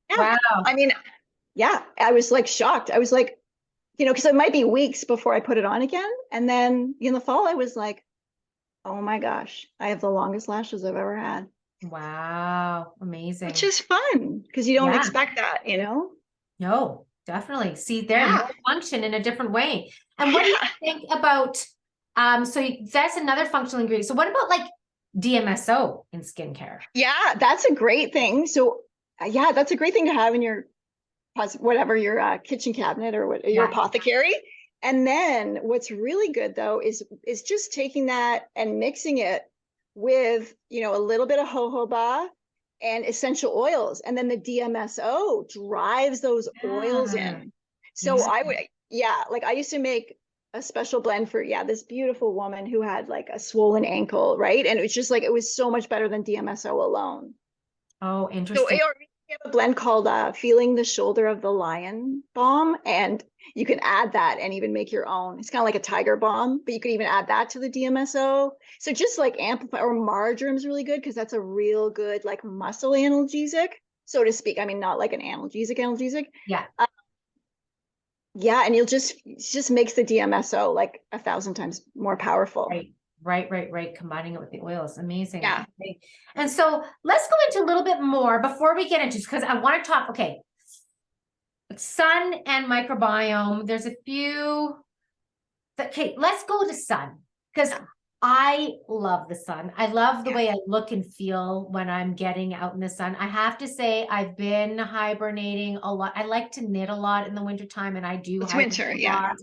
Yeah. Wow. I mean, yeah, I was like shocked. I was like, because it might be weeks before I put it on again. And then in the fall, I was like, oh my gosh, I have the longest lashes I've ever had. Wow. Amazing. Which is fun because you don't expect that, No, definitely. See, there function in a different way. And what do you think about, so that's another functional ingredient. So what about like DMSO in skincare? Yeah, that's a great thing. So yeah, that's a great thing to have in your, whatever, your kitchen cabinet or your apothecary. And then what's really good though is just taking that and mixing it with, a little bit of jojoba and essential oils. And then the DMSO drives those oils in. So like I used to make a special blend for, this beautiful woman who had like a swollen ankle, right? And it was just like, it was so much better than DMSO alone. Oh, interesting. So we have a blend called Feeling the Shoulder of the Lion Balm, and you can add that and even make your own. It's kind of like a tiger balm, but you could even add that to the DMSO. So just like amplify, or marjoram is really good because that's a real good like muscle analgesic, so to speak. I mean, not like an analgesic. Yeah. Yeah, and it just makes the DMSO like 1,000 times more powerful. Right. Combining it with the oils. Amazing. Yeah. Okay. And so let's go into a little bit more before we get into, because I want to talk, sun and microbiome. There's a few. Okay, let's go to sun, because I love the sun. I love the way I look and feel when I'm getting out in the sun. I have to say, I've been hibernating a lot. I like to knit a lot in the wintertime, and I do. It's winter, yeah.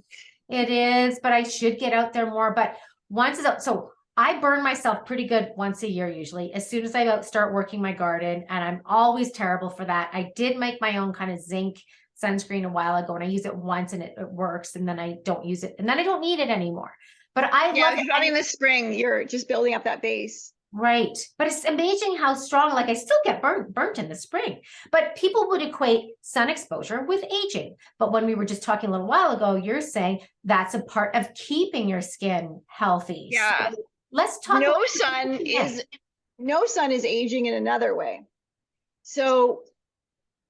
It is, but I should get out there more. But once it's out, so I burn myself pretty good once a year, usually, as soon as I start working my garden, and I'm always terrible for that. I did make my own kind of zinc sunscreen a while ago, and I use it once and it works, and then I don't use it, and then I don't need it anymore. But I love it. In the spring, you're just building up that base. Right. But it's amazing how strong, like I still get burnt in the spring, but people would equate sun exposure with aging. But when we were just talking a little while ago, you're saying that's a part of keeping your skin healthy. Yeah. So let's talk. No sun is aging in another way. So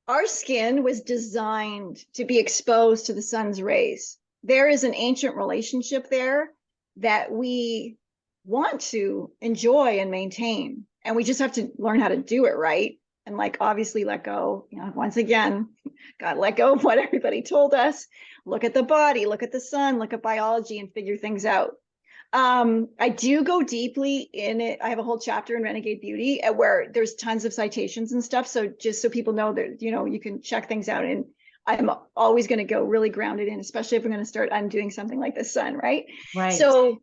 our skin was designed to be exposed to the sun's rays. There is an ancient relationship there that we want to enjoy and maintain. And we just have to learn how to do it right. And like, obviously let go, once again, got to let go of what everybody told us. Look at the body, look at the sun, look at biology, and figure things out. I do go deeply in it. I have a whole chapter in Renegade Beauty where there's tons of citations and stuff. So just so people know that, you can check things out. And I'm always going to go really grounded in, especially if I'm going to start undoing something like the sun, right? So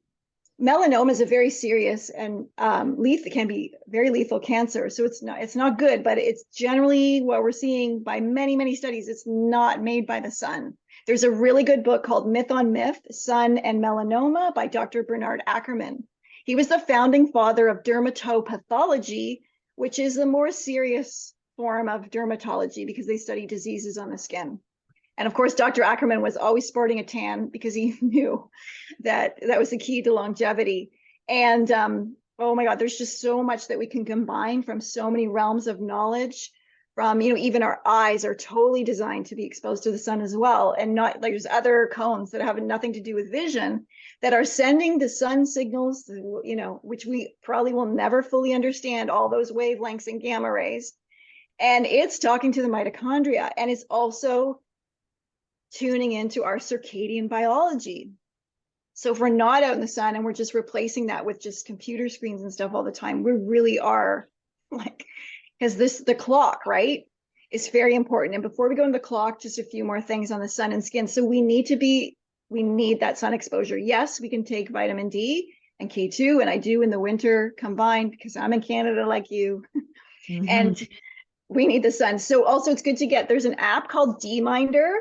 melanoma is a very serious and can be very lethal cancer. So it's not good, but it's generally what we're seeing by many, many studies. It's not made by the sun. There's a really good book called Myth on Myth, Sun and Melanoma by Dr. Bernard Ackerman. He was the founding father of dermatopathology, which is the more serious form of dermatology because they study diseases on the skin. And of course, Dr. Ackerman was always sporting a tan because he knew that was the key to longevity. And oh my God, there's just so much that we can combine from so many realms of knowledge. From, even our eyes are totally designed to be exposed to the sun as well. And not like there's other cones that have nothing to do with vision that are sending the sun signals, which we probably will never fully understand, all those wavelengths and gamma rays. And it's talking to the mitochondria, and it's also tuning into our circadian biology. So if we're not out in the sun and we're just replacing that with just computer screens and stuff all the time, we really are like, because the clock, right, is very important. And before we go into the clock, just a few more things on the sun and skin. So we need to be We need that sun exposure. Yes, we can take vitamin D and K2, and I do in the winter combined because I'm in Canada like you. And we need the sun. So also it's good to get, there's an app called D-Minder,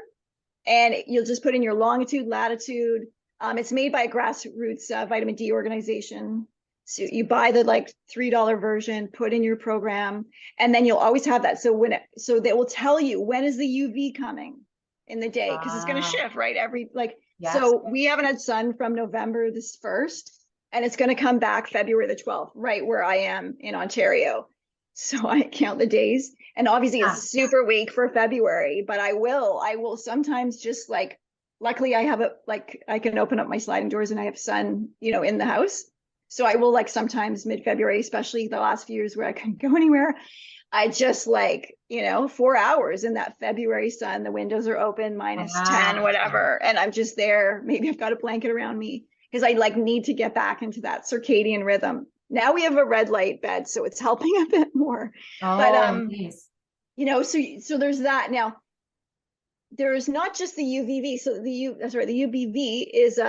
and you'll just put in your longitude, latitude. It's made by a grassroots vitamin D organization. So you buy the like $3 version, put in your program, and then you'll always have that. So so they will tell you when is the UV coming in the day, because it's going to shift, right? So we haven't had sun from November this 1st, and it's going to come back February the 12th, right where I am in Ontario. So I count the days, and obviously it's super weak for February, but I will sometimes just like, luckily I have I can open up my sliding doors and I have sun, in the house. So I will sometimes mid-February, especially the last few years where I couldn't go anywhere, I just 4 hours in that February sun, the windows are open, -10, whatever. And I'm just there. Maybe I've got a blanket around me because I need to get back into that circadian rhythm. Now we have a red light bed, so it's helping a bit more. Nice. So there's that. Now, there's not just the UVV. So the UVV is,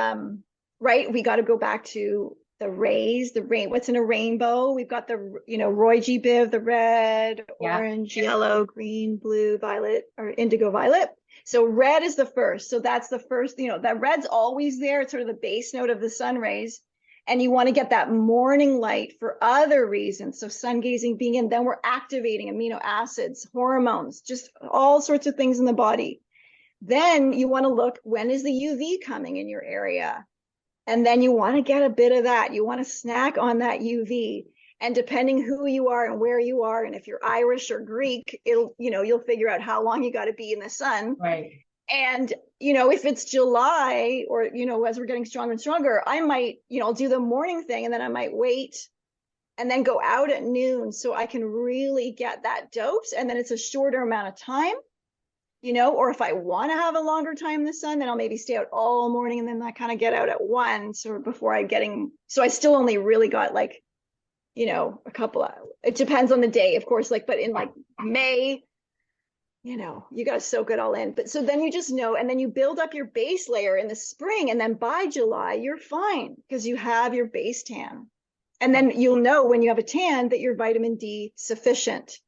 right. We got to go back to the rays, what's in a rainbow. We've got the, Roy G. Biv, the red, orange, yellow, green, blue, violet, or indigo violet. So red is the first. So that's the first, that red's always there. It's sort of the base note of the sun rays. And you want to get that morning light for other reasons. So sun gazing being in, then we're activating amino acids, hormones, just all sorts of things in the body. Then you want to look, when is the UV coming in your area? And then you want to get a bit of that. You want to snack on that UV. And depending who you are and where you are, and if you're Irish or Greek, you'll figure out how long you got to be in the sun. Right. And, if it's July or, as we're getting stronger and stronger, I might, I'll do the morning thing, and then I might wait and then go out at noon so I can really get that dose. And then it's a shorter amount of time, or if I want to have a longer time in the sun, then I'll maybe stay out all morning and then I kind of get out at 1. So before so I still only really got a couple of, it depends on the day, of course, but in May, you got to soak it all in. But so then you just know, and then you build up your base layer in the spring. And then by July, you're fine because you have your base tan. And then you'll know when you have a tan that your vitamin D sufficient.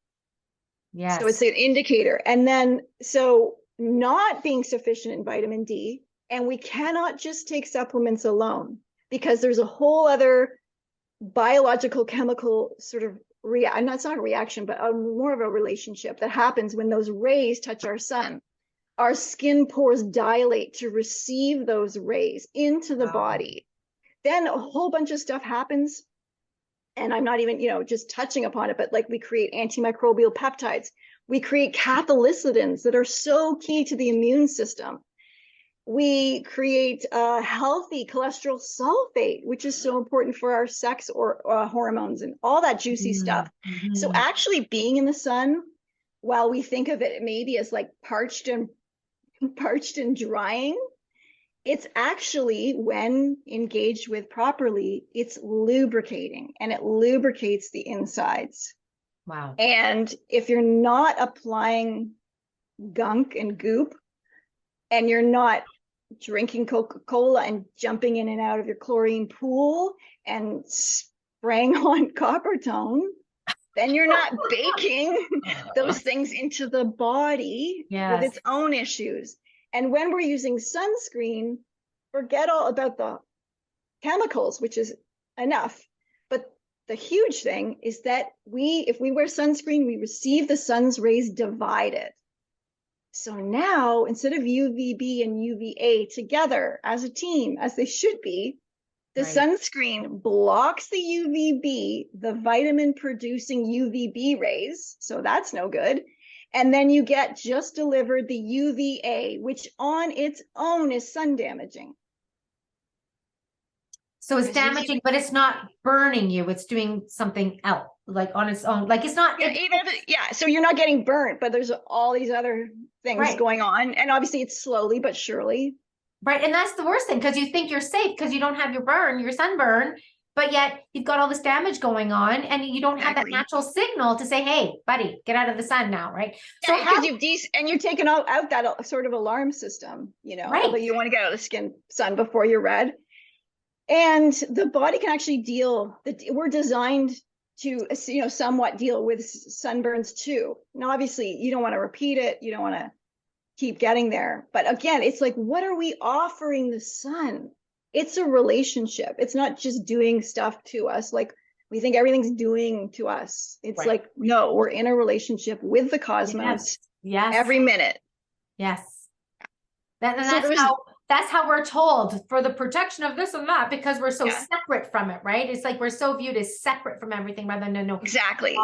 Yes. So it's an indicator. And then, so not being sufficient in vitamin D, and we cannot just take supplements alone because there's a whole other biological, chemical sort of it's not a reaction, but more of a relationship that happens when those rays touch our sun. Our skin pores dilate to receive those rays into the body. Then a whole bunch of stuff happens. And I'm not even, just touching upon it, but we create antimicrobial peptides. We create catholicitins that are so key to the immune system. We create healthy cholesterol sulfate, which is so important for our sex or hormones and all that juicy stuff. So actually being in the sun, while we think of it maybe as parched and drying, it's actually, when engaged with properly, it's lubricating, and it lubricates the insides. Wow. And if you're not applying gunk and goop, and you're not drinking Coca-Cola and jumping in and out of your chlorine pool and spraying on copper tone, then you're not baking those things into the body with its own issues. And when we're using sunscreen, forget all about the chemicals, which is enough. But the huge thing is that if we wear sunscreen, we receive the sun's rays divided. So now, instead of UVB and UVA together as a team, as they should be, the sunscreen blocks the UVB, the vitamin producing UVB rays. So that's no good. And then you get just delivered the UVA, which on its own is sun damaging. So it's damaging, but it's not burning you. It's doing something else, on its own. It's not. So you're not getting burnt, but there's all these other things going on. And obviously it's slowly but surely. Right. And that's the worst thing, because you think you're safe because you don't have your sunburn. but yet you've got all this damage going on and you don't have that natural signal to say, hey, buddy, get out of the sun now, right? So because you're taking out that sort of alarm system, right. but you want to get out of the sun before you're red. And the body can actually we're designed to, somewhat deal with sunburns too. Now, obviously you don't want to repeat it. You don't want to keep getting there. But again, it's like, what are we offering the sun? It's a relationship. It's not just doing stuff to us. Like we think everything's doing to us. It's like, no, we're in a relationship with the cosmos. Yes. Every minute. Yes. That's how we're told, for the protection of this and that, because we're so separate from it, right? It's like we're so viewed as separate from everything rather than no. Exactly.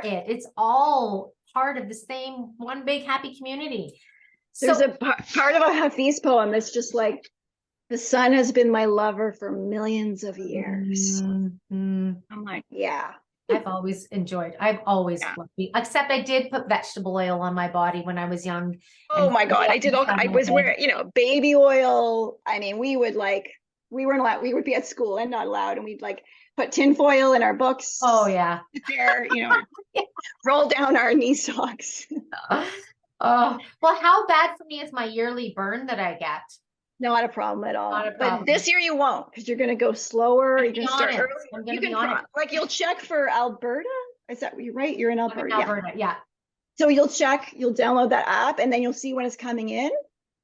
It's all part of the same one big happy community. There's a part of a Hafiz poem that's just like, the sun has been my lover for millions of years. I'm like, yeah. I've always loved it, except I did put vegetable oil on my body when I was young. Oh my God. I was wearing, baby oil. I mean, we would be at school and not allowed. And we'd like put tinfoil in our books. Oh yeah. There, roll down our knee socks. Oh, well, how bad for me is my yearly burn that I get? Not a problem at all. But this year you won't, because you're going to go slower. You're going to start early. You can like you'll check for Alberta. Is that right? You're in Alberta. Alberta, yeah. So you'll download that app, and then you'll see when it's coming in,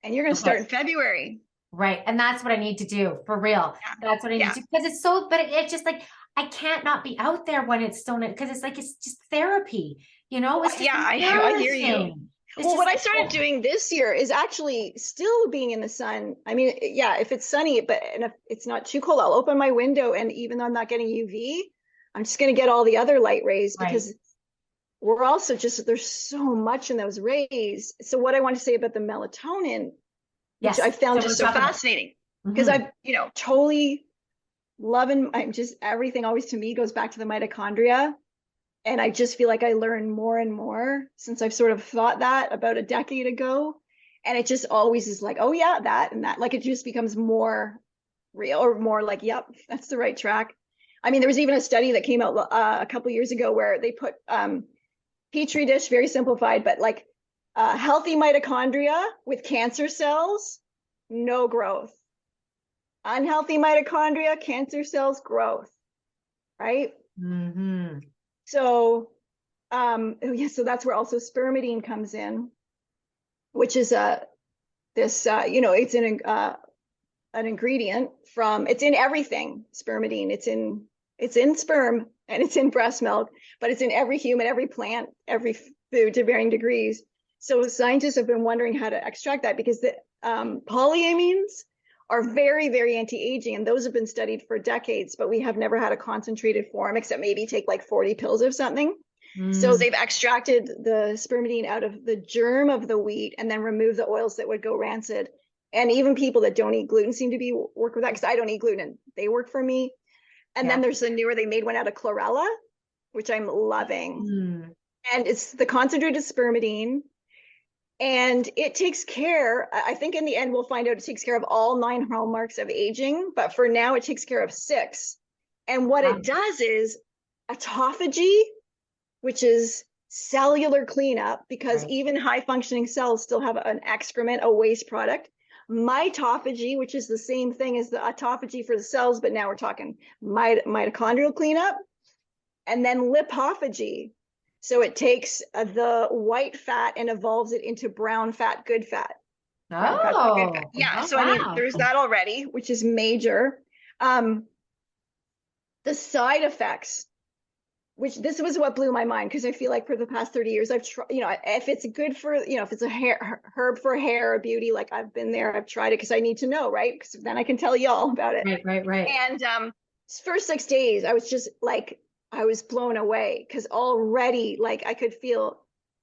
and you're going to start in February. Right, and that's what I need to do for real. Yeah. That's what I need to do, because it's so. But it's just like I can't not be out there when it's still, because it's like it's just therapy. It's just I hear you. Well, what I started doing this year is actually still being in the sun. I mean, if it's sunny, and if it's not too cold, I'll open my window, and even though I'm not getting UV, I'm just going to get all the other light rays, because we're also there's so much in those rays. So what I want to say about the melatonin, which I found just so fascinating, because I've, totally loving, everything always to me goes back to the mitochondria. And I just feel like I learn more and more since I've sort of thought that about a decade ago. And it just always is like, oh yeah, that and that. Like it just becomes more real, or more like, yep, that's the right track. I mean, there was even a study that came out a couple of years ago where they put Petri dish, very simplified, but like healthy mitochondria with cancer cells, no growth. Unhealthy mitochondria, cancer cells, growth, right? Mm-hmm. So, so that's where also spermidine comes in, which is it's an ingredient it's in everything. Spermidine, it's in sperm, and it's in breast milk, but it's in every human, every plant, every food to varying degrees. So scientists have been wondering how to extract that, because the polyamines are very, very anti-aging, and those have been studied for decades, but we have never had a concentrated form, except maybe take like 40 pills of something. So they've extracted the spermidine out of the germ of the wheat and then removed the oils that would go rancid. And even people that don't eat gluten seem to work with that, because I don't eat gluten. They work for me. And then there's they made one out of chlorella, which I'm loving. And it's the concentrated spermidine. And it takes care, I think in the end, we'll find out it takes care of all 9 hallmarks of aging, but for now it takes care of 6. And what it does is autophagy, which is cellular cleanup, because even high functioning cells still have an excrement, a waste product. Mitophagy, which is the same thing as the autophagy for the cells, but now we're talking mitochondrial cleanup. And then lipophagy. So it takes the white fat and evolves it into brown fat, good fat. Yeah. So I mean, there's that already, which is major. The side effects, which this was what blew my mind, because I feel like for the past 30 years, I've tried, if it's good for, if it's a herb for hair or beauty, like I've been there, I've tried it because I need to know, right? Because then I can tell y'all about it. Right. And first 6 days, I was just like, I was blown away, because already like I could feel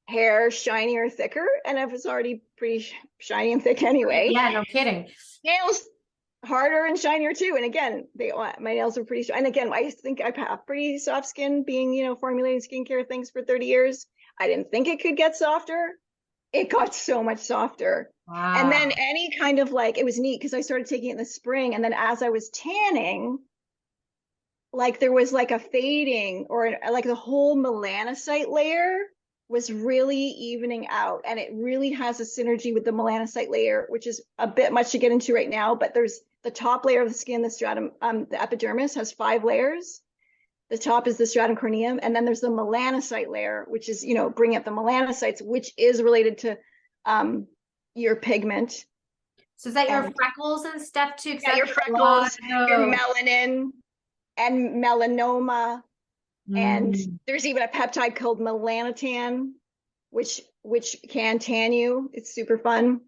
hair shinier, thicker, and I was already pretty shiny and thick anyway. Yeah, no kidding. Nails harder and shinier too. And again, my nails are pretty shiny. And again, I think I have pretty soft skin, being formulating skincare things for 30 years. I didn't think it could get softer. It got so much softer. Wow. And then any kind of it was neat, because I started taking it in the spring, and then as I was tanning, like there was like a fading or like the whole melanocyte layer was really evening out, and it really has a synergy with the melanocyte layer, which is a bit much to get into right now, but there's the top layer of the skin, the stratum, the epidermis has 5 layers. The top is the stratum corneum, and then there's the melanocyte layer, which is, you know, bringing up the melanocytes, which is related to your pigment. So is that your freckles and stuff too? Yeah, your freckles, your melanin, and melanoma. And there's even a peptide called melanotan, which can tan you. It's super fun.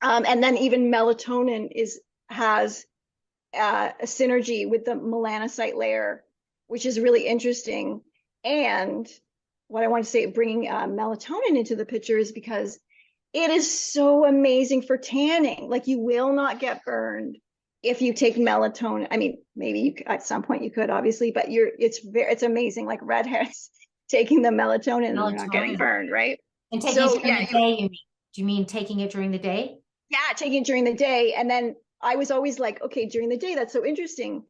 And then even melatonin has a synergy with the melanocyte layer, which is really interesting. And what I want to say, bringing melatonin into the picture, is because it is so amazing for tanning. Like, you will not get burned if you take melatonin. I mean, maybe you at some point you could, obviously, but it's amazing. Like redheads taking the melatonin and you're not getting burned, right? And taking it during the day, you mean? Do you mean taking it during the day? Yeah, taking it during the day. And then I was always like, okay, during the day, that's so interesting.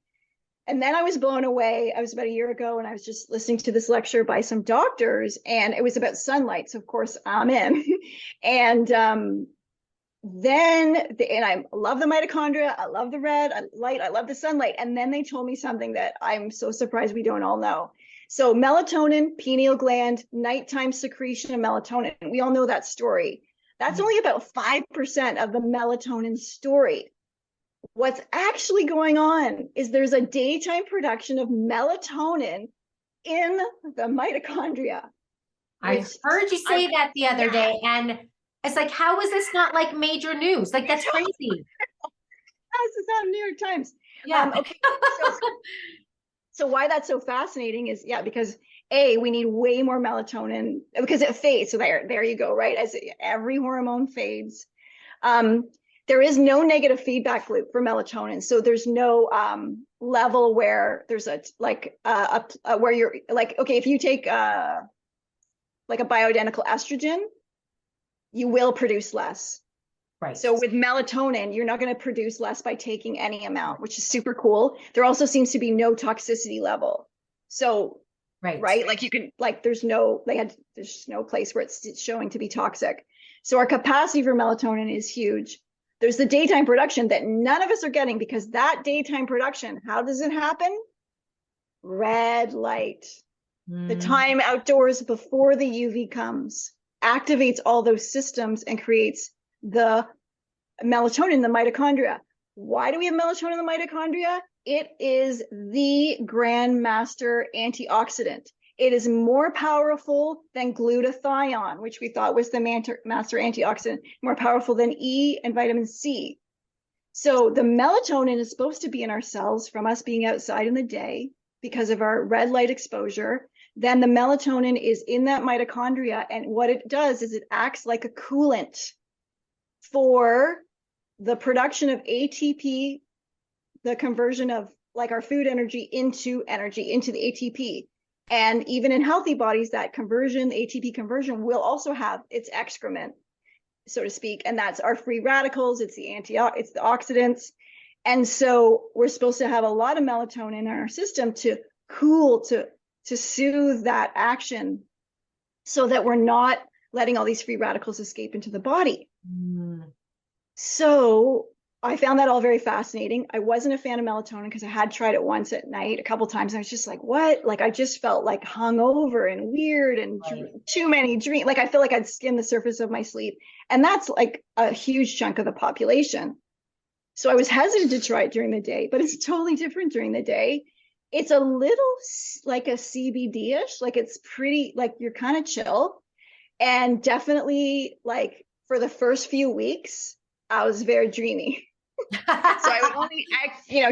And then I was blown away. I was about a year ago, and I was just listening to this lecture by some doctors, and it was about sunlight. So of course I'm in. And I love the mitochondria, I love the red light, I love the sunlight. And then they told me something that I'm so surprised we don't all know. So melatonin, pineal gland, nighttime secretion of melatonin. We all know that story. That's only about 5% of the melatonin story. What's actually going on is there's a daytime production of melatonin in the mitochondria. I heard you say that the other day, and it's like, how is this not like major news? Like, that's crazy. This is on New York Times. Yeah. Okay. So why that's so fascinating is, because we need way more melatonin because it fades. So there you go, right? As every hormone fades. There is no negative feedback loop for melatonin. So there's no level where there's where you're like, okay, if you take like a bioidentical estrogen, you will produce less. Right. So with melatonin, you're not going to produce less by taking any amount, which is super cool. There also seems to be no toxicity level. So, right? Like you can, like, there's no place where it's showing to be toxic. So our capacity for melatonin is huge. There's the daytime production that none of us are getting, because that daytime production, how does it happen? Red light. The time outdoors before the UV comes activates all those systems and creates the melatonin in the mitochondria. Why do we have melatonin in the mitochondria? It is the grandmaster antioxidant. It is more powerful than glutathione, which we thought was the master antioxidant, more powerful than E and vitamin C. So the melatonin is supposed to be in our cells from us being outside in the day because of our red light exposure. Then the melatonin is in that mitochondria, and what it does is it acts like a coolant for the production of ATP, the conversion of like our food energy into the ATP. And even in healthy bodies, that conversion, the ATP conversion, will also have its excrement, so to speak. And that's our free radicals, it's the oxidants. And so we're supposed to have a lot of melatonin in our system to cool, to soothe that action, so that we're not letting all these free radicals escape into the body. So I found that all very fascinating. I wasn't a fan of melatonin because I had tried it once at night, a couple times. And I was just like, what? Like, I just felt like hungover and weird and too many dreams. Like, I feel like I'd skimmed the surface of my sleep. And that's like a huge chunk of the population. So I was hesitant to try it during the day, but it's totally different during the day. It's a little like a CBD-ish, like it's pretty, like you're kind of chill. And definitely, like, for the first few weeks, I was very dreamy. So I would only,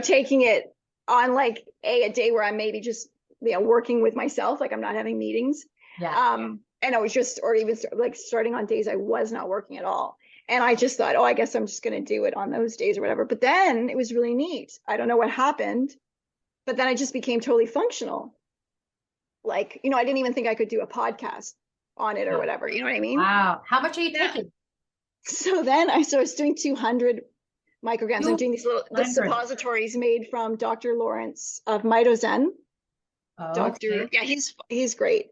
taking it on like a day where I'm maybe just, working with myself, like I'm not having meetings. Yeah. And I was just, or even like starting on days I was not working at all. And I just thought, I guess I'm just going to do it on those days or whatever. But then it was really neat. I don't know what happened, but then I just became totally functional. Like, I didn't even think I could do a podcast on it or whatever. You know what I mean? Wow. How much are you taking? So then I was doing 200 micrograms. I'm doing these little the 200. suppositories made from Dr. Lawrence of Mitozen. Okay. Yeah, he's great.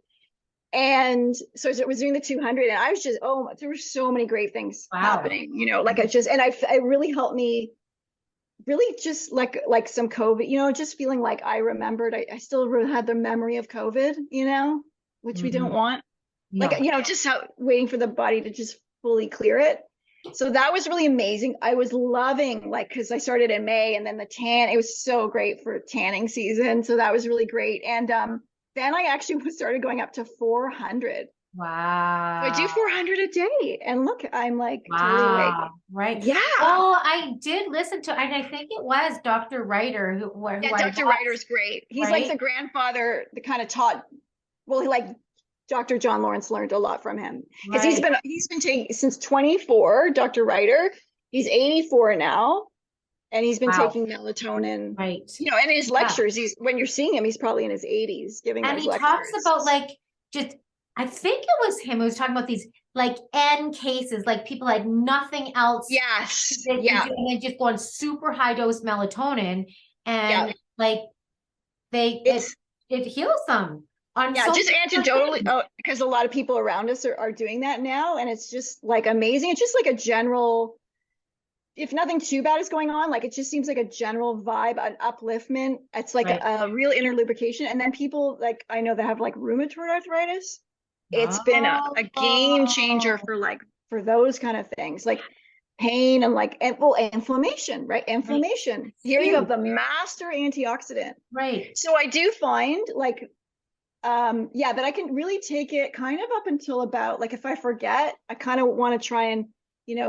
And so I was doing the 200, and I was just, there were so many great things happening, like it really helped me really just like some COVID, just feeling like I remembered, I still had the memory of COVID, which we don't want. No. Like, just waiting for the body to just fully clear it. So that was really amazing. I was loving, because I started in May, and then the tan, it was so great for tanning season. So that was really great. And then I actually started going up to 400. Wow. So I do 400 a day. And look, I'm like totally awake. Right. Yeah. Well, I did listen to, and I think it was Dr. Ryder who Dr. Ryder's great. He's like the grandfather that kind of taught, Dr. John Lawrence learned a lot from him, because he's been taking since 24, Dr. Ryder. He's 84 now. And he's been taking melatonin, right? And his lectures, when you're seeing him, he's probably in his 80s giving those lectures. And he talks about I think it was him who was talking about these N cases, people had nothing else. Yes. And they just go on super high dose melatonin, and it heals them. Just anecdotally, because a lot of people around us are doing that now, and it's just amazing. It's just a general, if nothing too bad is going on, it just seems like a general vibe, an upliftment. It's a real inner lubrication. And then people I know that have rheumatoid arthritis. It's been a game changer for those kind of things, pain and inflammation, right? Inflammation. Right. Here you have the master antioxidant. Right. So I do find that I can really take it kind of up until about, if I forget, I kind of want to try and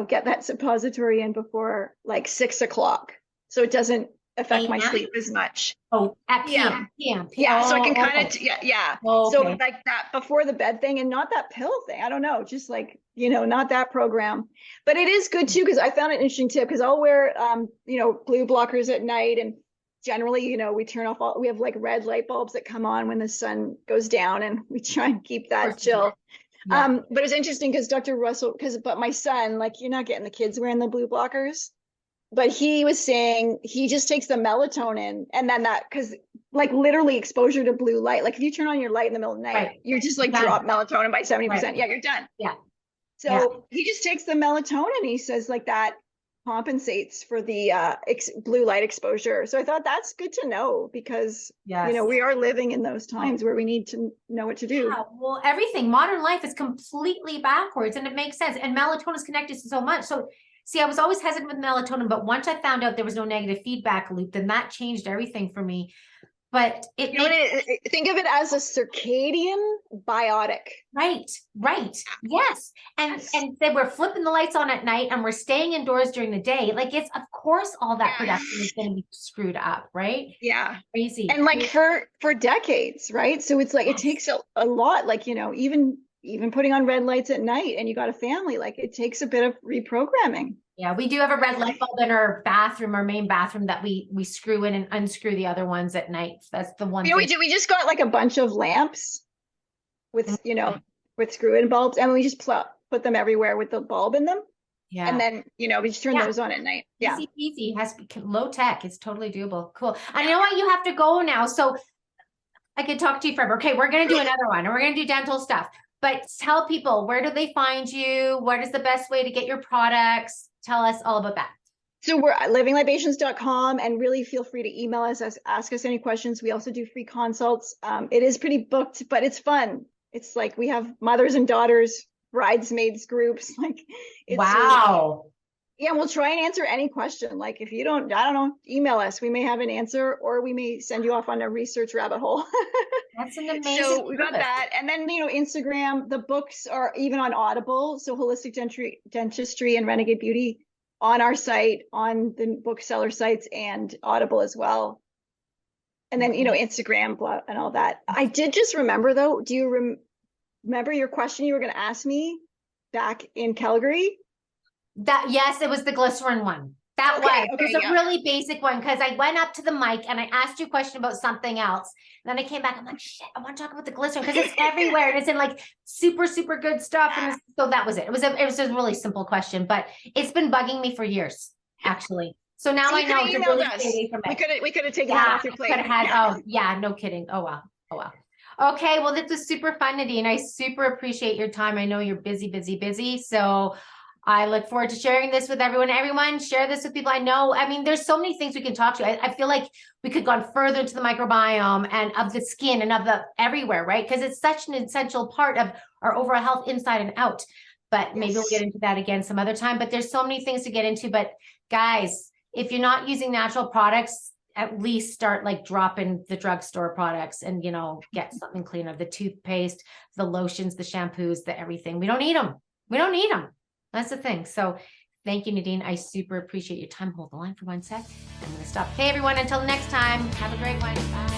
get that suppository in before 6 o'clock, so it doesn't affect my sleep as much. Oh, at PM. Yeah, so I can kind of, So okay. that before the bed thing, and not that pill thing. I don't know, just not that program. But it is good too, because I found an interesting tip, because I'll wear, blue blockers at night, and generally, we turn off we have red light bulbs that come on when the sun goes down, and we try and keep that chill. Yeah. But it's interesting because Dr. Russell, but my son, you're not getting the kids wearing the blue blockers, but he was saying he just takes the melatonin, and then because literally exposure to blue light, if you turn on your light in the middle of the night, you're just drop melatonin by 70%. Right. Yeah, you're done. Yeah. So he just takes the melatonin. He says that compensates for the blue light exposure. So I thought that's good to know, because we are living in those times where we need to know what to do. Yeah, well, modern life is completely backwards, and it makes sense. And melatonin is connected to so much. So see, I was always hesitant with melatonin, but once I found out there was no negative feedback loop, then that changed everything for me. But think of it as a circadian biotic. Right. Yes. And then we're flipping the lights on at night, and we're staying indoors during the day. It's, of course, all that production is going to be screwed up, right? Yeah. Crazy. And for decades, right? So it's it takes a lot, even putting on red lights at night, and you got a family, it takes a bit of reprogramming. Yeah, we do have a red light bulb in our bathroom, our main bathroom, that we screw in and unscrew the other ones at night. That's the one. We just got a bunch of lamps with with screw-in bulbs, and we just put them everywhere with the bulb in them. Yeah. And then we just turn those on at night. Yeah. Easy peasy. Has to be low tech. It's totally doable. Cool. I know what, you have to go now, so I could talk to you forever. Okay, we're gonna do another one, and we're gonna do dental stuff. But tell people, where do they find you? What is the best way to get your products? Tell us all about that. So we're at livinglibations.com, and really feel free to email us, ask us any questions. We also do free consults. It is pretty booked, but it's fun. It's we have mothers and daughters, bridesmaids groups. Wow. Yeah, we'll try and answer any question. If you don't, I don't know, email us. We may have an answer, or we may send you off on a research rabbit hole. That's an amazing. So we got that. And then, Instagram, the books are even on Audible. So Holistic Dentistry and Renegade Beauty on our site, on the bookseller sites, and Audible as well. And then, Instagram and all that. I did just remember, though, do you remember your question you were going to ask me back in Calgary? Yes, it was the glycerin one. It was a really basic one, because I went up to the mic and I asked you a question about something else. And then I came back, I'm like, shit, I want to talk about the glycerin, because it's everywhere, and it's in super, super good stuff. And so that was it. It was a really simple question, but it's been bugging me for years. actually. So now So I you know could to have really emailed stay us. away from it. We could have taken that off your plate. Could have had, oh yeah, no kidding. Oh wow. Oh wow. Okay, well, this was super fun, Nadine. I super appreciate your time. I know you're busy, busy, busy. So I look forward to sharing this with everyone. Everyone, share this with people I know. I mean, there's so many things we can talk to. I feel like we could gone further into the microbiome and of the skin and of the everywhere, right? Because it's such an essential part of our overall health inside and out. But maybe we'll get into that again some other time. But there's so many things to get into. But guys, if you're not using natural products, at least start like dropping the drugstore products and, you know, get something cleaner. The toothpaste, the lotions, the shampoos, the everything. We don't need them. We don't need them. That's the thing. So thank you, Nadine. I super appreciate your time. Hold the line for 1 sec. I'm going to stop. Okay, everyone, until next time, have a great one. Bye.